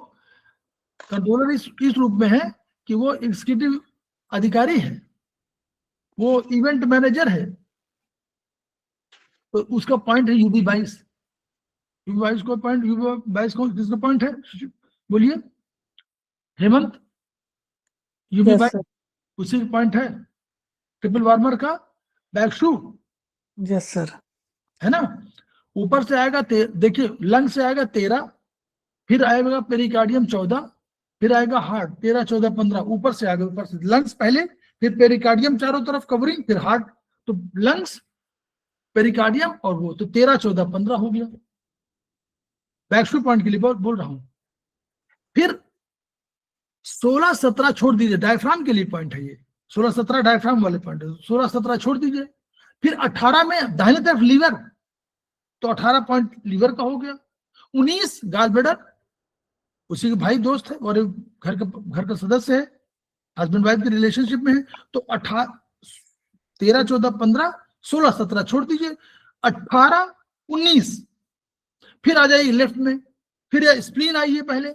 कंट्रोलर इस रूप में है कि वो एग्जीक्यूटिव अधिकारी है, वो इवेंट मैनेजर है, तो उसका पॉइंट है UB22 को पॉइंट, UB22 को किसका पॉइंट है, बोलिए हेमंत। UB22 उसी का पॉइंट है, ट्रिपल वार्मर का बैक शू। Yes sir. है ना। ऊपर से आएगा देखिए लंग से आएगा 13, फिर आएगा पेरिकार्डियम 14, फिर आएगा हार्ट 13 14 15, ऊपर से आएगा, ऊपर से लंग्स पहले, फिर पेरिकार्डियम चारों तरफ कवरिंग, फिर हार्ट, तो लंग्स पेरिकार्डियम और वो, तो 13 14 15 हो गया। बैकशू पॉइंट के लिए बोल रहा हूं। फिर 16 17 छोड़ दीजिए, डायफ्राम के लिए पॉइंट है ये, 16 17 डायफ्राम वाले पॉइंट है, 16 17 छोड़ दीजिए। फिर 18 में दाहिने तरफ लीवर, तो 18 पॉइंट लीवर का हो गया। 19 गाल ब्लैडर, उसी के भाई दोस्त है और घर का सदस्य है, हस्बैंड वाइफ के रिलेशनशिप में है, तो 13 14 15 16 17 छोड़ दीजिए, 18 19, फिर आ जाइए लेफ्ट में, फिर स्प्लीन आई है पहले,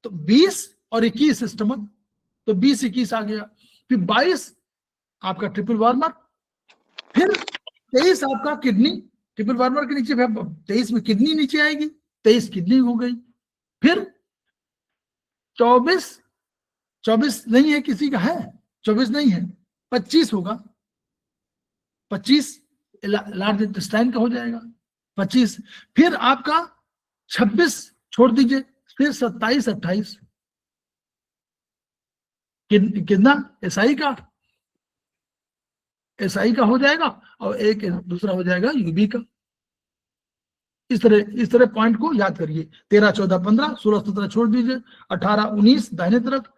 तो 20 और 21 स्टमक, तो 20 21 आ गया। फिर 22 आपका ट्रिपल वार्मर, फिर 23 आपका किडनी, ट्रिपल वार्मर के नीचे 23 में किडनी नीचे आएगी, 23 किडनी हो गई। फिर 24 नहीं है किसी का, है 24 नहीं है, 25 होगा, 25 लार्ज इंटेस्टाइन का हो जाएगा 25। फिर आपका 26 छोड़ दीजिए, फिर 27 28 कितना एसआई का हो जाएगा, और एक दूसरा हो जाएगा यूबी का। इस तरह पॉइंट को याद करिए। 13 14 15 16 17 छोड़ दीजिए, 18 19 दाहिने तरफ,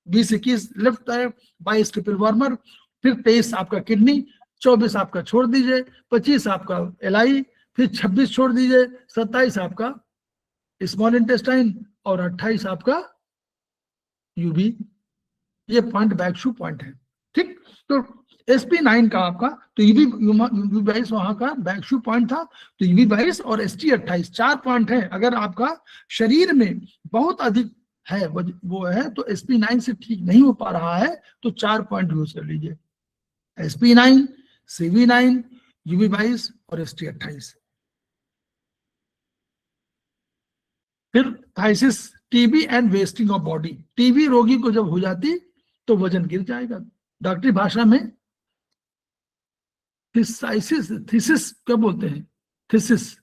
20 21 लेफ्ट तरफ, 22 ट्रिपल वार्मर, फिर 23 आपका किडनी, 24 आपका छोड़ दीजिए, 25 आपका एलआई, फिर 26 छोड़ दीजिए, 27 आपका स्मॉल इंटेस्टाइन और 28 आपका यूबी। ये पॉइंट बैकशू पॉइंट है, ठीक। तो SP9 का आपका, तो UB22 वहां का बैकशू पॉइंट था, तो UB22 और ST28 4 पॉइंट है। अगर आपका शरीर में बहुत अधिक है वो है, तो SP9 से ठीक नहीं हो पा रहा है, तो 4 पॉइंट यूज कर लीजिए, SP9 CV9 UB22 और ST28। फिर phthisis, TB and wasting of body. TB रोगी को जब हो जाती तो वजन गिर जाएगा, डॉक्टरी भाषा में थीसिस क्या बोलते हैं, थीसिस,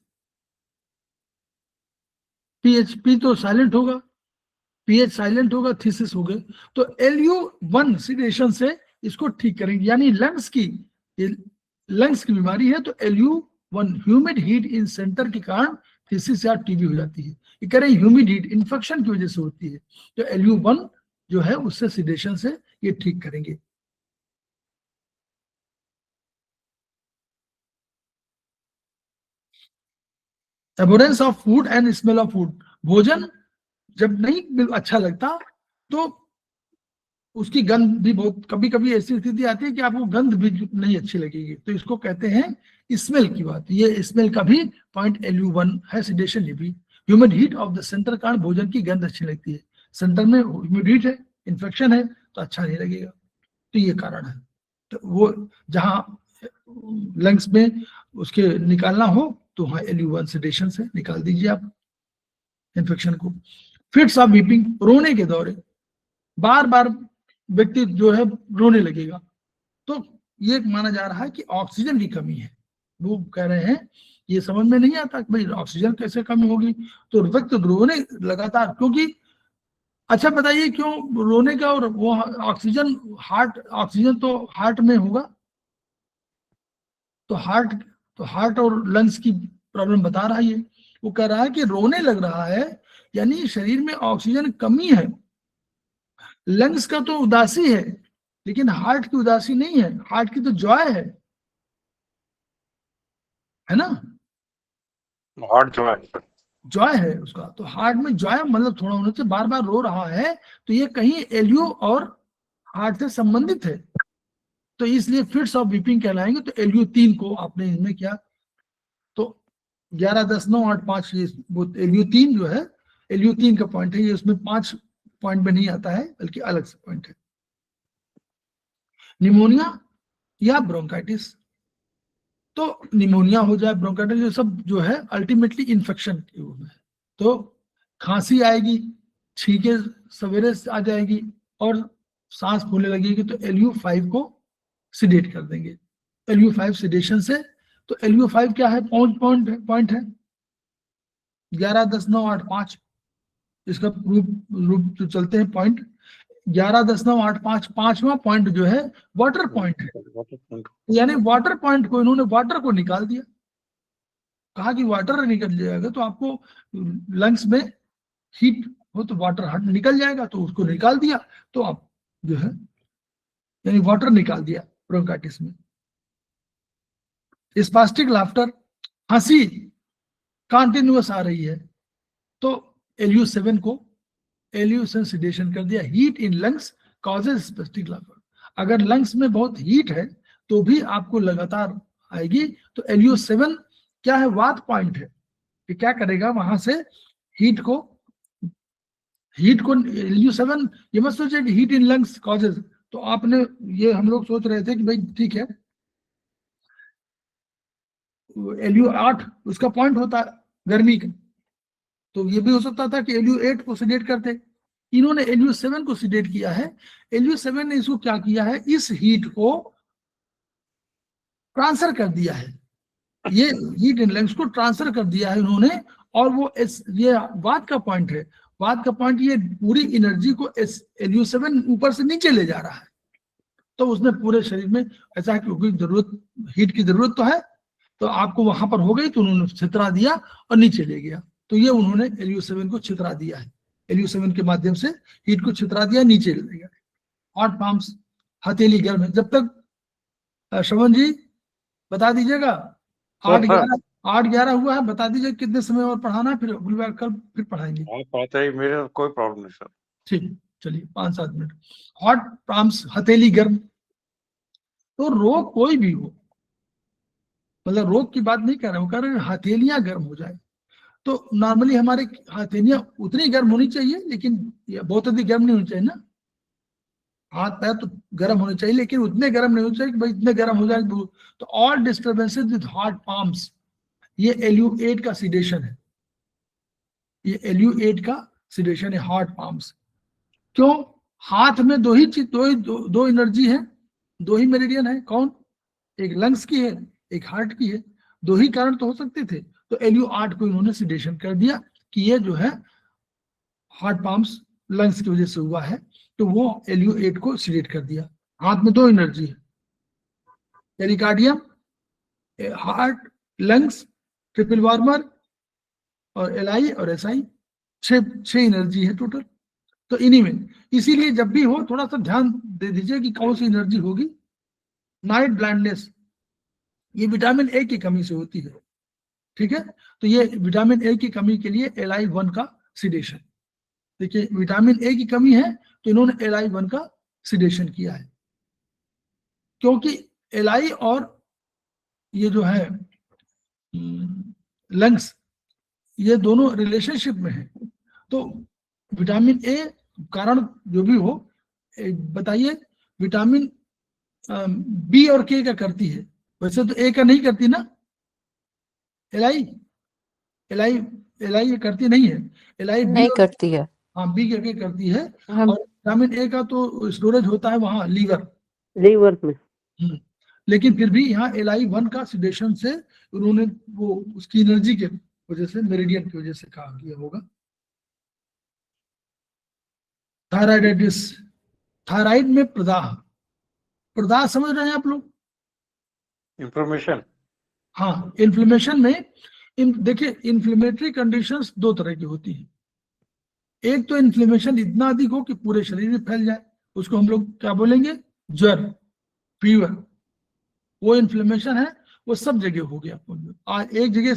PHP तो साइलेंट होगा, PH साइलेंट होगा, थीसिस हो गए। तो LU1 सिडेशन से इसको ठीक करेंगे, यानी लंग्स की बीमारी है, तो LU1 humid heat in centre के कारण थीसिस या टीबी हो जाती है। ये कह रहे हैं ह्यूमिड हीट इन्फेक्शन की वजह से होती है, तो LU1 जो है उससे सिडेशन से ये ठीक करेंगे। Abhorrence of food and smell of food, भोजन जब नहीं अच्छा लगता तो उसकी गंध भी बहुत, कभी कभी ऐसी स्थिति आती है कि आपको गंध भी नहीं अच्छी लगेगी, तो इसको कहते हैं स्मेल की बात। ये स्मेल का भी पॉइंट LU1 है, सिडेशन। ये भी humid heat of the centre कारण भोजन की गंध अच्छी लगती है, सेंटर में ह्यूमिड हीट है, इन्फेक्शन है, तो अच्छा नहीं लगेगा, तो ये कारण है। तो वो जहां लंग्स में उसके निकालना हो तो वहां LU1 सिडेशन से निकाल दीजिए आप इन्फेक्शन को। फिट्स ऑफ वीपिंग, रोने के दौरे, बार बार व्यक्ति जो है रोने लगेगा, तो ये माना जा रहा है कि ऑक्सीजन की कमी है। वो कह रहे हैं ये समझ में नहीं आता कि भाई ऑक्सीजन कैसे कमी होगी, तो व्यक्ति रोने लगातार, क्योंकि अच्छा बताइए क्यों रोने का, और वो ऑक्सीजन तो हार्ट में होगा, तो हार्ट और लंग्स की प्रॉब्लम बता रहा है ये। वो कह रहा है कि रोने लग रहा है, यानी शरीर में ऑक्सीजन कमी है। लंग्स का तो उदासी है, लेकिन हार्ट की उदासी नहीं है, हार्ट की तो जॉय है ना, हार्ट जॉय है उसका। तो हार्ट में जॉय मतलब थोड़ा होने से बार बार रो रहा है, तो ये कहीं LU और हार्ट से संबंधित है, तो इसलिए फिट्स ऑफ वीपिंग कहलाएंगे। तो LU3 को आपने इसमें किया, तो 11 10 9 8 5 ये LU3 जो है, LU3 का पॉइंट है, ये उसमें 5 पॉइंट में नहीं आता है, बल्कि अलग से पॉइंट है। निमोनिया या ब्रोंकाइटिस, तो निमोनिया हो जाए, ब्रोंकाइटिस, ये सब जो है अल्टीमेटली इन्फेक्शन के रूप में, तो खांसी आएगी, छींके सवेरे आ जाएगी और सांस फूलने लगेगी, तो LU5 को सिडेट कर देंगे। LU5 सिडेशन से तो LU5 क्या है, पॉइंट है 11, 10, 9, 8, 5। इसका रूप जो चलते हैं पॉइंट 11, 10, 9, 8, 5, 5वां पॉइंट जो है वाटर पॉइंट है। यानी वाटर पॉइंट को इन्होंने वाटर को निकाल दिया, कहा कि वाटर निकल जाएगा तो आपको लंग्स में हीट हो तो वाटर निकल जाएगा, तो उसको निकाल दिया, तो आप जो है यानी वाटर निकाल दिया ब्रोंकाइटिस में। स्पास्टिक लाफ्टर, हंसी कंटिन्यूअस आ रही है, तो LU7 सिडेशन कर दिया। Heat in lungs causes spastic laughter, अगर लंग्स में बहुत हीट है तो भी आपको लगातार आएगी। तो LU7 क्या है, वात पॉइंट है, कि क्या करेगा वहां से हीट को LU7, ये मत सोचिए कि हीट इन लंग्स कॉजेज, तो आपने ये हम लोग सोच रहे थे कि भाई ठीक है LU8 उसका पॉइंट होता है गर्मी का, तो ये भी हो सकता था कि LU8 को सिडेट करते। इन्होंने LU7 को सिडेट किया है। LU7 ने इसको क्या किया है, इस हीट को ट्रांसफर कर दिया है, ये हीट इन लंग्स को ट्रांसफर कर दिया है इन्होंने, और वो ये वात का पॉइंट है, वात का पॉइंट ये पूरी एनर्जी को LU7 ऊपर से नीचे ले जा रहा है। तो उसने पूरे शरीर में ऐसा है, क्योंकि जरूरत हीट की जरूरत तो है, तो आपको वहां पर हो गई, तो उन्होंने छितरा दिया और नीचे ले गया। तो ये उन्होंने LU7 को छितरा दिया है, LU7 के माध्यम से हीट को छितरा दिया, नीचे ले गया। हॉट पाम्स, हथेली गर्म है। जब तक श्रवण जी बता दीजिएगा, 8-11 हुआ है, बता दीजिए कितने समय और पढ़ाना है, फिर अगली बार कल फिर पढ़ाएंगे। आप पढ़ाते ही, मेरे कोई प्रॉब्लम नहीं सर। ठीक, चलिए 5-7 मिनट। हॉट पाम्स, हथेली गर्म, तो रोग कोई भी हो, मतलब रोग की बात नहीं कर रहे हो, कह रहे हथेलियां गर्म हो जाए, तो नॉर्मली हमारे हथेलियां उतनी गर्म होनी चाहिए, लेकिन बहुत अधिक गर्म नहीं होनी चाहिए ना, हाथ पैर तो गर्म होने चाहिए, लेकिन उतने गर्म नहीं होने चाहिए कि भाई इतने गर्म हो जाए। तो all disturbances with hot palms, ये LU8 का सिडेशन है, ये LU8 का सिडेशन है, हॉट पाम्स। क्यों? हाथ में दो ही चीज, दो एनर्जी है, दो ही मेरिडियन है। कौन? एक लंग्स की है, एक हार्ट की है। दो ही कारण तो हो सकते थे, तो LU8 को इन्होंने सिडेशन कर दिया कि ये जो है हार्ट पाम्स लंग्स की वजह से हुआ है, तो वो LU8 को सिडेट कर दिया। हाथ में दो एनर्जी है, pericardium, heart, lungs, triple warmer और LI और SI, 6 एनर्जी है टोटल। तो इन्हीं में, इसीलिए जब भी हो थोड़ा सा ध्यान दे दीजिए कि कौन सी एनर्जी होगी। नाइट ब्लाइंडनेस, ये विटामिन A की कमी से होती है, ठीक है। तो ये विटामिन A की कमी के लिए LI1 का सिडेशन, देखिए विटामिन A की कमी है तो इन्होंने LI1 का सिडेशन किया है, क्योंकि LI और ये जो है लंग्स, ये दोनों रिलेशनशिप में है। तो विटामिन A कारण जो भी हो, बताइए विटामिन B और K का करती है, वैसे तो A का नहीं करती ना, LI ये करती नहीं है, LI नहीं करती है। हाँ, B के करती है। हम और विटामिन A का तो स्टोरेज होता है वहां लीवर में। लेकिन फिर भी यहाँ LI1 का सिडेशन से उन्होंने वो उसकी एनर्जी के वजह से, मेरिडियन की वजह से कहा किया होगा। थायराइडाइटिस, थायराइड में प्रदाह समझ रहे हैं आप लोग? इंफॉर्मेशन, हाँ, इन्फ्लेमेशन में देखिए इन्फ्लेमेटरी कंडीशंस दो तरह की होती हैं। एक तो इन्फ्लेमेशन इतना अधिक हो कि पूरे शरीर में फैल जाए, उसको हम लोग क्या बोलेंगे, ज्वर, फीवर, वो इन्फ्लेमेशन है, वो सब जगह हो गया एक जगह।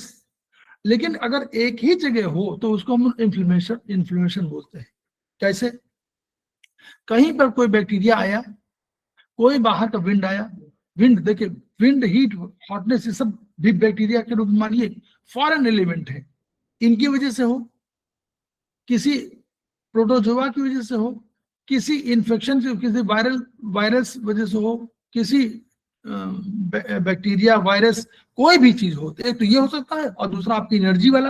लेकिन अगर एक ही जगह हो तो उसको हम इन्फ्लेमेशन बोलते हैं। कैसे? कहीं पर कोई बैक्टीरिया आया, कोई बाहर का विंड आया, विंड देखिए, विंड, हीट, हॉटनेस, ये सब भी बैक्टीरिया के रूप में मानिए फॉरेन एलिमेंट है, इनकी वजह से हो, किसी प्रोटोजोआ की वजह से हो, किसी इन्फेक्शन से, किसी वायरस वजह से हो, किसी बैक्टीरिया, वायरस, कोई भी चीज हो। एक तो ये हो सकता है, और दूसरा आपकी एनर्जी वाला।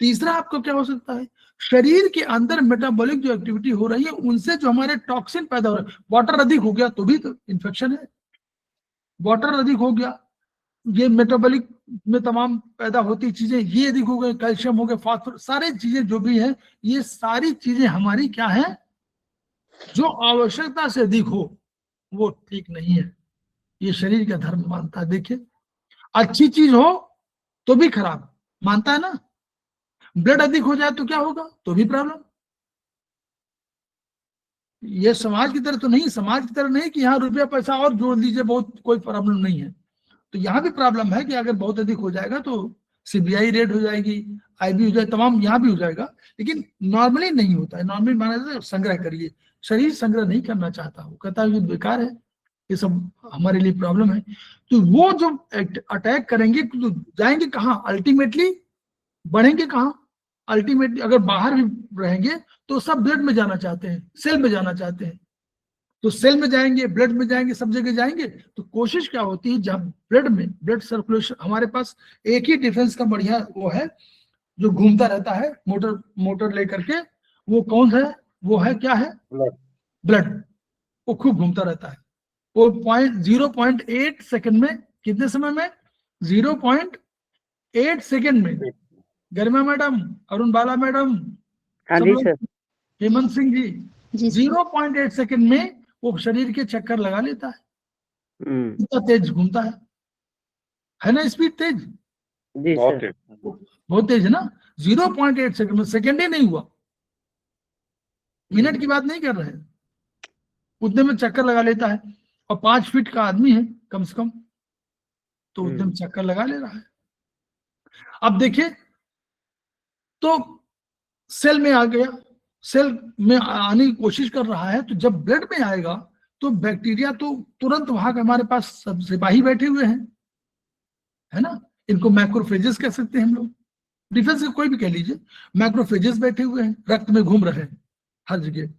तीसरा आपको क्या हो सकता है, शरीर के अंदर मेटाबॉलिक जो एक्टिविटी हो रही है उनसे जो हमारे टॉक्सिन पैदा हो रहा है। वाटर अधिक हो गया तो भी तो इन्फेक्शन है, वाटर अधिक हो गया, ये मेटाबॉलिक में तमाम पैदा होती चीजें, ये अधिक हो गए, कैल्शियम हो गए, फास्फोरस, सारी चीजें जो भी है, ये सारी चीजें हमारी क्या है, जो आवश्यकता से अधिक हो वो ठीक नहीं है। ये शरीर का धर्म मानता है। देखिए, अच्छी चीज हो तो भी खराब मानता है ना, ब्लड अधिक हो जाए तो क्या होगा, तो भी प्रॉब्लम। ये समाज की तरह तो नहीं, समाज की तरह नहीं कि यहाँ रुपया पैसा और जोड़ लीजिए, बहुत कोई प्रॉब्लम नहीं है। तो यहाँ भी प्रॉब्लम है कि अगर बहुत अधिक हो जाएगा तो सीबीआई रेड हो जाएगी, आईबी हो जाए, तमाम यहाँ भी हो जाएगा। लेकिन नॉर्मली नहीं होता है। नॉर्मली माना जाता है संग्रह करिए, शरीर संग्रह नहीं करना चाहता, वो कहता है ये बेकार है, ये सब हमारे लिए प्रॉब्लम है। तो वो जो अटैक करेंगे तो जाएंगे कहाँ, अल्टीमेटली बढ़ेंगे कहाँ, अल्टीमेटली अगर बाहर भी रहेंगे तो सब ब्लड में जाना चाहते हैं, सेल में जाना चाहते हैं। तो सेल में जाएंगे, ब्लड में जाएंगे, सब जगह जाएंगे। तो कोशिश क्या होती है, जब ब्लड में ब्लड सर्कुलेशन, हमारे पास एक ही डिफेंस का बढ़िया वो है जो घूमता रहता है मोटर लेकर के, वो कौन है, वो है क्या है, ब्लड। वो खूब घूमता रहता है। वो 0.8 सेकंड में, कितने समय में, 0.8 सेकंड में, गरिमा मैडम, अरुण बाला मैडम, हाँ सब जी लोग, सर। हेमंत सिंह जी, जी सर। 0.8 सेकंड में वो शरीर के चक्कर लगा लेता है। इतना तेज घूमता है ना, स्पीड तेज, जी बहुत सर। तेज। बहुत तेज है ना। 0.8 सेकंड में, सेकंड ही नहीं हुआ, मिनट की बात नहीं कर रहे हैं, उतने में चक्कर लगा लेता है। और 5 फीट का आदमी है कम से कम, तो उतने में चक्कर लगा ले रहा है। अब देखिए, तो सेल में आ गया, सेल में आने की कोशिश कर रहा है, तो जब ब्लड में आएगा तो बैक्टीरिया तो तुरंत वहां के हमारे पास सब सिपाही बैठे हुए हैं, है ना, इनको मैक्रोफेजेस कह सकते हैं हम लोग, डिफेंस का कोई भी कह लीजिए, मैक्रोफेजेस बैठे हुए हैं, रक्त में घूम रहे हैं हर जगह।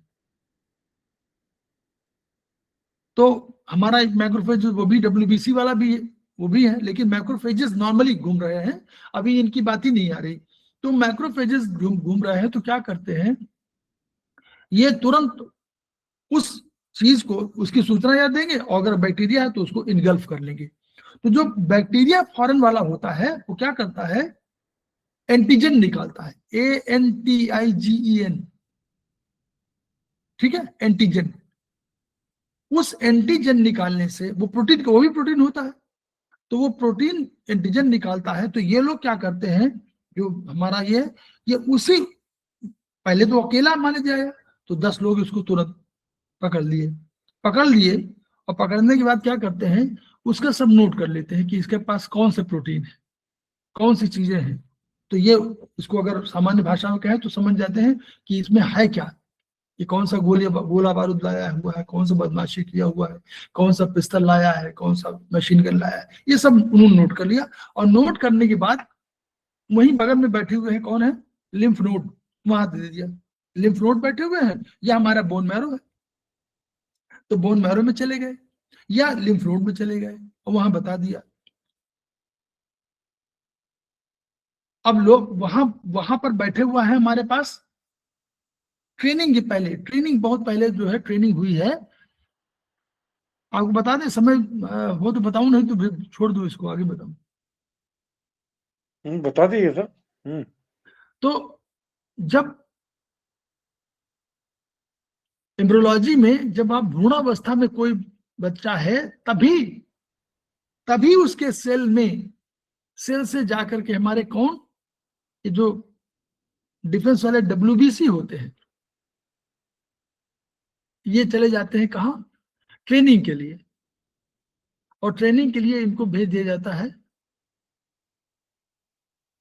तो हमारा एक मैक्रोफेज, वो भी WBC वाला भी है, वो भी है, लेकिन मैक्रोफेजेस नॉर्मली घूम रहे हैं, अभी इनकी बात ही नहीं आ रही। तो मैक्रोफेजेस घूम रहे हैं, तो क्या करते हैं, ये तुरंत उस चीज को, उसकी सूचना याद देंगे, और अगर बैक्टीरिया है तो उसको इनगल्फ कर लेंगे। तो जो बैक्टीरिया फॉरेन वाला होता है वो क्या करता है, एंटीजन निकालता है, ANTIGEN, ठीक है, एंटीजन। उस एंटीजन निकालने से वो प्रोटीन, वो भी प्रोटीन होता है, तो वो प्रोटीन एंटीजन निकालता है। तो ये लोग क्या करते हैं, जो हमारा ये उसी, पहले तो अकेला माने जाएगा, तो 10 लोग इसको तुरंत पकड़ लिए, और पकड़ने के बाद क्या करते हैं, उसका सब नोट कर लेते हैं कि इसके पास कौन से प्रोटीन है, कौन सी चीजें हैं। तो ये, इसको अगर सामान्य भाषा में कहें तो समझ जाते हैं कि इसमें है क्या, कि कौन सा गोला बारूद लाया हुआ है, कौन सा बदमाशी किया हुआ है, कौन सा पिस्तल लाया है, कौन सा मशीन गन लाया है, ये सब उन्होंने नोट कर लिया। और नोट करने के बाद वहीं बगल में बैठे हुए हैं, कौन है, लिम्फ नोड, वहां दे दिया, लिम्फ नोड बैठे हुए हैं, या हमारा बोन मैरो है, तो बोन मैरो में चले गए या लिम्फ नोड में चले गए, और वहां बता दिया। अब लोग वहां पर बैठे हुआ है, हमारे पास ट्रेनिंग के पहले, ट्रेनिंग बहुत पहले जो है ट्रेनिंग हुई है, आपको बता दें, समय हो तो बताऊं, नहीं तो फिर छोड़ दो इसको, आगे बताऊं। बता दीजिए सर। तो जब एम्ब्रियोलॉजी में, जब आप भ्रूणावस्था में कोई बच्चा है, तभी उसके सेल में, सेल से जाकर के हमारे कौन, ये जो डिफेंस वाले WBC होते हैं, ये चले जाते हैं कहाँ, ट्रेनिंग के लिए। और ट्रेनिंग के लिए इनको भेज दिया जाता है,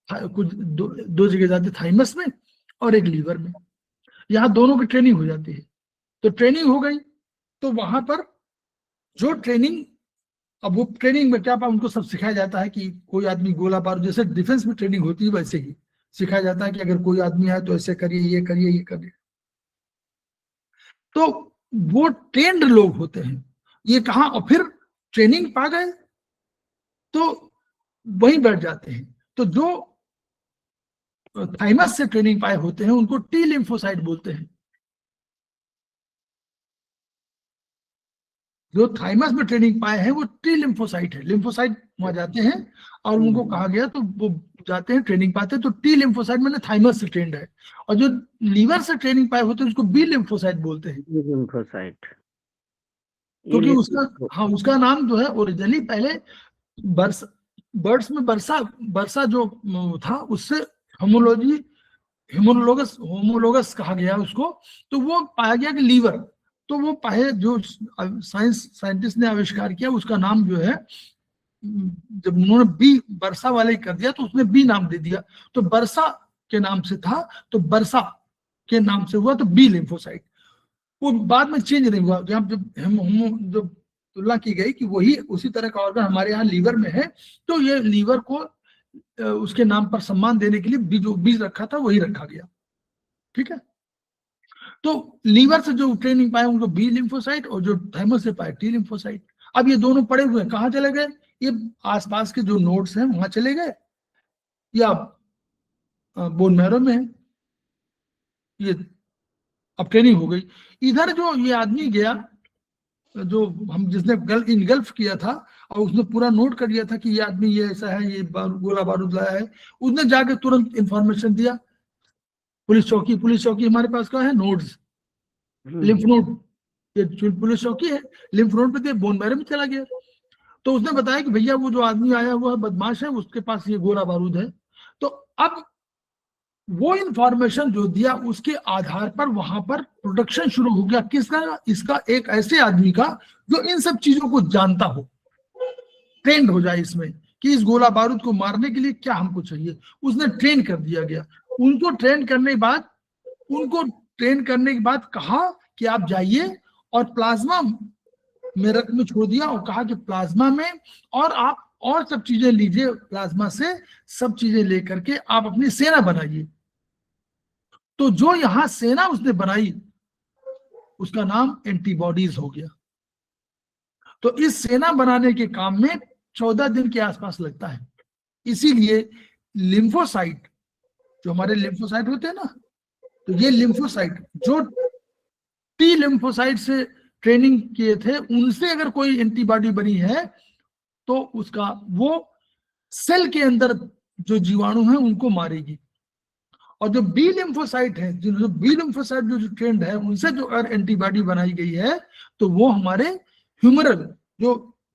कुछ दो जगह जाते, थाइमस में और एक लीवर में, यहाँ दोनों की ट्रेनिंग हो जाती है। तो ट्रेनिंग हो गई, तो वहां पर जो ट्रेनिंग, अब वो ट्रेनिंग में क्या उनको सब सिखाया जाता है कि कोई आदमी गोला बारूद, जैसे डिफेंस में ट्रेनिंग होती है वैसे ही सिखाया जाता है कि अगर कोई आदमी है तो ऐसे करिए, ये करिए, ये करिए। तो वो ट्रेंड लोग होते हैं, ये कहा, और फिर ट्रेनिंग पा गए तो वहीं बैठ जाते हैं। तो जो थाइमस से ट्रेनिंग पाए होते हैं उनको T लिम्फोसाइट बोलते हैं। जो थाइमस में ट्रेनिंग पाए हैं वो टी लिम्फोसाइट है। लिम्फोसाइट वहां जाते हैं और उनको कहा गया तो वो जाते हैं ट्रेनिंग पाते हैं, तो टी लिम्फोसाइट मैंने थाइमस से ट्रेंड है। और जो लीवर से ट्रेनिंग पाए होते हैं उसको बी लिम्फोसाइट बोलते हैं, लिम्फोसाइट। क्योंकि उसका नाम जो है ओरिजिनली पहले बर्ड्स में बर्सा जो था उससे होमोलोगस कहा गया उसको, तो वो पाया गया कि लीवर, तो वो पहले जो साइंटिस्ट ने आविष्कार किया उसका नाम जो है, जब उन्होंने बी बरसा वाले कर दिया तो उसने बी नाम दे दिया, तो बरसा के नाम से था तो बरसा के नाम से हुआ तो बी लिम्फोसाइट। वो बाद में चेंज नहीं हुआ, जब तुलना की गई कि वही उसी तरह का ऑर्गन हमारे यहाँ लीवर में है, तो ये लीवर को उसके नाम पर सम्मान देने के लिए जो बीज रखा था वही रखा गया। ठीक है, तो लीवर से जो ट्रेनिंग पाए उनको बी लिम्फोसाइट और जो थाइमस से पाए टी लिम्फोसाइट। अब ये दोनों पड़े हुए कहाँ चले गए, ये आसपास के जो नोड्स हैं वहां चले गए या बोन मैरो में है, ये अब ट्रेनिंग हो गई। इधर जो ये आदमी गया जो हम जिसने इनगल्फ किया था और उसने पूरा नोट कर लिया था कि ये आदमी ये ऐसा है, ये गोला बारूद लाया है, उसने जाके तुरंत इंफॉर्मेशन दिया पुलिस चौकी हमारे पास का है, नोड्स लिम्फ नोड, ये पुलिस चौकी है, लिम्फ नोड पे बोन मैरो में चला गया। तो उसने बताया कि भैया वो जो आदमी आया हुआ बदमाश है उसके पास ये गोला बारूद है। तो अब वो इंफॉर्मेशन जो दिया उसके आधार पर वहां पर प्रोडक्शन शुरू हो गया किसका, इसका, एक ऐसे आदमी का जो इन सब चीजों को जानता हो, ट्रेंड हो जाए इसमें कि इस गोला बारूद को मारने के लिए क्या हमको चाहिए, उसने ट्रेन कर दिया गया। उनको ट्रेन करने के बाद कहा कि आप जाइए और प्लाज्मा मेरठ में छोड़ दिया और कहा कि प्लाज्मा में और आप और सब चीजें लीजिए, प्लाज्मा से सब चीजें लेकर के आप अपनी सेना बनाइए। तो जो यहां सेना उसने बनाई उसका नाम एंटीबॉडीज हो गया। तो इस सेना बनाने के काम में 14 दिन के आसपास लगता है। इसीलिए लिम्फोसाइट, जो हमारे लिम्फोसाइट होते हैं ना, तो ये लिम्फोसाइट जो टी लिम्फोसाइट से ट्रेनिंग किए थे उनसे अगर कोई एंटीबॉडी बनी है तो उसका वो सेल के अंदर जो जीवाणु है उनको मारेगी। और जो बी लिम्फोसाइट है, जो बी लिम्फोसाइट जो ट्रेंड है उनसे जो अगर एंटीबॉडी बनाई गई है तो वो हमारे ह्यूमरल जो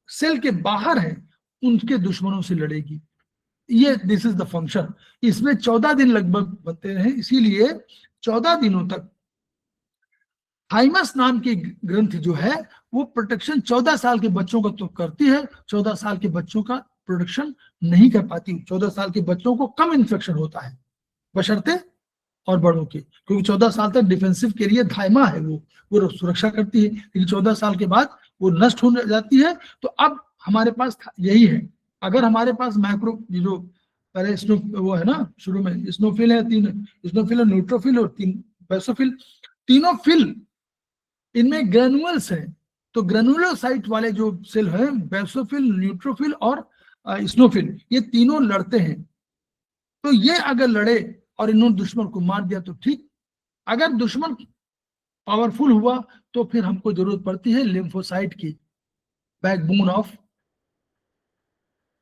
सेल के बाहर है उनके दुश्मनों से लड़ेगी। ये दिस इज द फंक्शन। इसमें 14 दिन लगभग बनते हैं, इसीलिए 14 दिनों तक थाइमस नाम की ग्रंथि जो है वो प्रोटेक्शन 14 साल के बच्चों का तो करती है, 14 साल के बच्चों का प्रोटेक्शन नहीं कर पाती। 14 साल के बच्चों को कम इन्फेक्शन होता है बशर्ते और बड़ों के, क्योंकि 14 साल तक डिफेंसिव के लिए थाइमा है वो सुरक्षा करती है, लेकिन 14 साल के बाद वो नष्ट हो जाती है। तो अब हमारे पास यही है, अगर हमारे पास माइक्रो जो पहले वो है ना शुरू में स्नोफिल है, 3 स्नोफिल, न्यूट्रोफिल और 3 बेसोफिल, तीनों फिल इनमें ग्रेनुअल्स हैं। तो ग्रेनुलोसाइट वाले जो सेल हैं बेसोफिल, न्यूट्रोफिल और स्नोफिल, ये तीनों लड़ते हैं। तो ये अगर लड़े और इन्होंने दुश्मन को मार दिया तो ठीक, अगर दुश्मन पावरफुल हुआ तो फिर हमको जरूरत पड़ती है लिम्फोसाइट की, बैकबोन ऑफ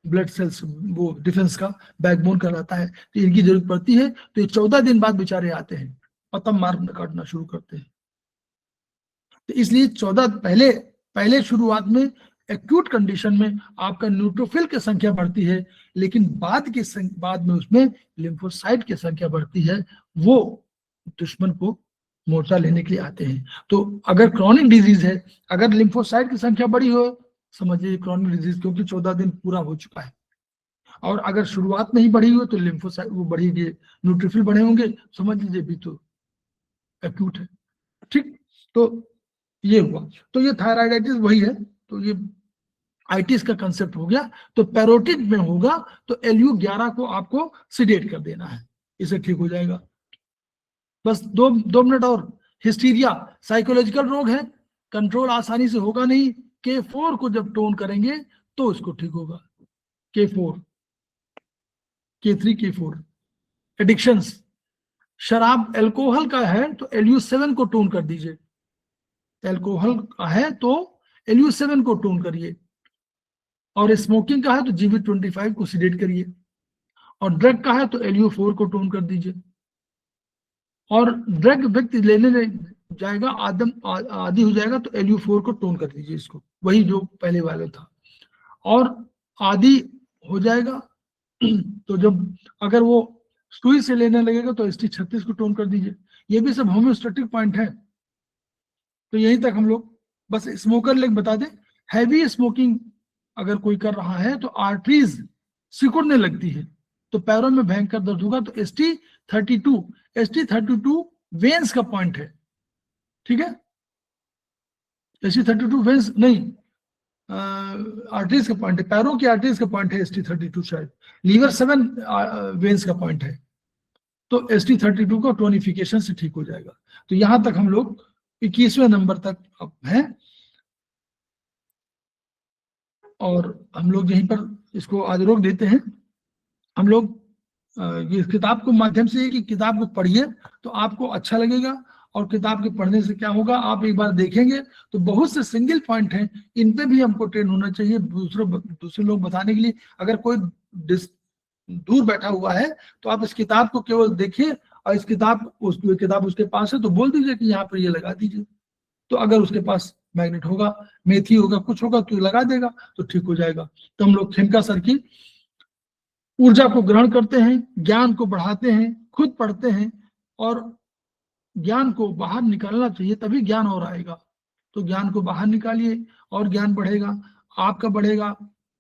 ब्लड सेल्स, वो डिफेंस का बैकबोन कहलाता है। तो इनकी जरूरत पड़ती है। तो ये 14 दिन बाद बेचारे आते हैं और तब मारना काटना शुरू करते हैं। तो इसलिए 14 पहले शुरुआत में एक्यूट कंडीशन में आपका न्यूट्रोफिल की संख्या बढ़ती है, लेकिन बाद में उसमें लिम्फोसाइट की संख्या बढ़ती है, वो दुश्मन को मोर्चा लेने के लिए आते हैं। तो अगर क्रॉनिक डिजीज है, अगर लिम्फोसाइट की संख्या बढ़ी हो समझिए क्रॉनिक डिजीज, क्योंकि 14 दिन पूरा हो चुका है। और अगर शुरुआत में ही बढ़ी हो तो लिम्फोसाइट वो बढ़ेगी, न्यूट्रोफिल बढ़े होंगे, समझ लीजिए भी तो एक्यूट है। ठीक, तो ये हुआ। तो ये थायराइडाइटिस वही है। तो ये आइटिस का कंसेप्ट हो गया। तो पैरोटिड में होगा तो LU11 को आपको सिडेट कर देना है, इसे ठीक हो जाएगा। बस 2 मिनट और। हिस्टीरिया साइकोलॉजिकल रोग है, कंट्रोल आसानी से होगा नहीं। K4 को जब टोन करेंगे तो इसको ठीक होगा। K4, K3, K4। एडिक्शंस, शराब अल्कोहल का है तो LU7 को टोन कर दीजिए। अल्कोहल का है तो LU7 को टोन करिए, और स्मोकिंग का है तो GB25 को सिलेक्ट करिए, और ड्रग का है तो LU4 को टोन कर दीजिए। और ड्रग व्यक्ति लेने जाएगा, आदि हो जाएगा तो LU4 को टोन कर दीजिए, इसको वही जो पहले वाला था। और आदि हो जाएगा तो जब अगर वो सुई से लेने लगेगा तो ST36 को टोन कर दीजिए। ये भी सब होम्योस्टैटिक पॉइंट है। तो यहीं तक हम लोग बस स्मोकर लेग बता दें। हैवी स्मोकिंग अगर कोई कर रहा है तो आर्टरीज सिकुड़ने लगती है, तो पैरों में भयंकर दर्द होगा। तो ST32 वेन्स का पॉइंट है, ठीक है। ST32 वेन्स नहीं, आर्टरीज का पॉइंट है, पैरों की आर्टरीज का पॉइंट है ST32 शायद। लीवर 7 वेन्स का पॉइंट है, तो ST32 का टोनिफिकेशन से ठीक हो जाएगा। तो यहां तक हम लोग 21वें नंबर तक अब हैं, और हम लोग यहीं पर इसको आज रोक देते हैं। हम लोग ये किताब को माध्यम से, कि किताब को पढ़िए तो आपको अच्छा लगेगा, और किताब के पढ़ने से क्या होगा, आप एक बार देखेंगे तो बहुत से सिंगल पॉइंट हैं, इन पे भी हमको ट्रेन होना चाहिए दूसरे लोग बताने के लिए। अगर कोई दूर बैठा हुआ है तो आप इस किताब को केवल देखिए, और इस किताब उसके पास है तो बोल दीजिए कि यहाँ पर ये लगा दीजिए। तो अगर उसके पास मैग्नेट होगा, मेथी होगा, कुछ होगा तो लगा देगा, तो ठीक हो जाएगा। तो हम लोग खेमका सर की ऊर्जा को ग्रहण करते हैं, ज्ञान को बढ़ाते हैं, खुद पढ़ते हैं, और ज्ञान को बाहर निकालना चाहिए, तभी ज्ञान और आएगा। तो ज्ञान को बाहर निकालिए और ज्ञान बढ़ेगा, आपका बढ़ेगा,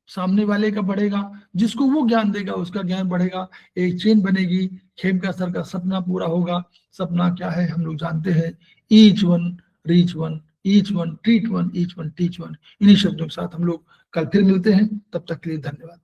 सामने वाले का बढ़ेगा, जिसको वो ज्ञान देगा उसका ज्ञान बढ़ेगा, एक चेन बनेगी। खेमका सर का सपना पूरा होगा। सपना क्या है हम लोग जानते हैं, each one reach one, each one treat one, each one teach one. इन्हीं शब्दों के साथ हम लोग कल फिर मिलते हैं, तब तक के लिए धन्यवाद।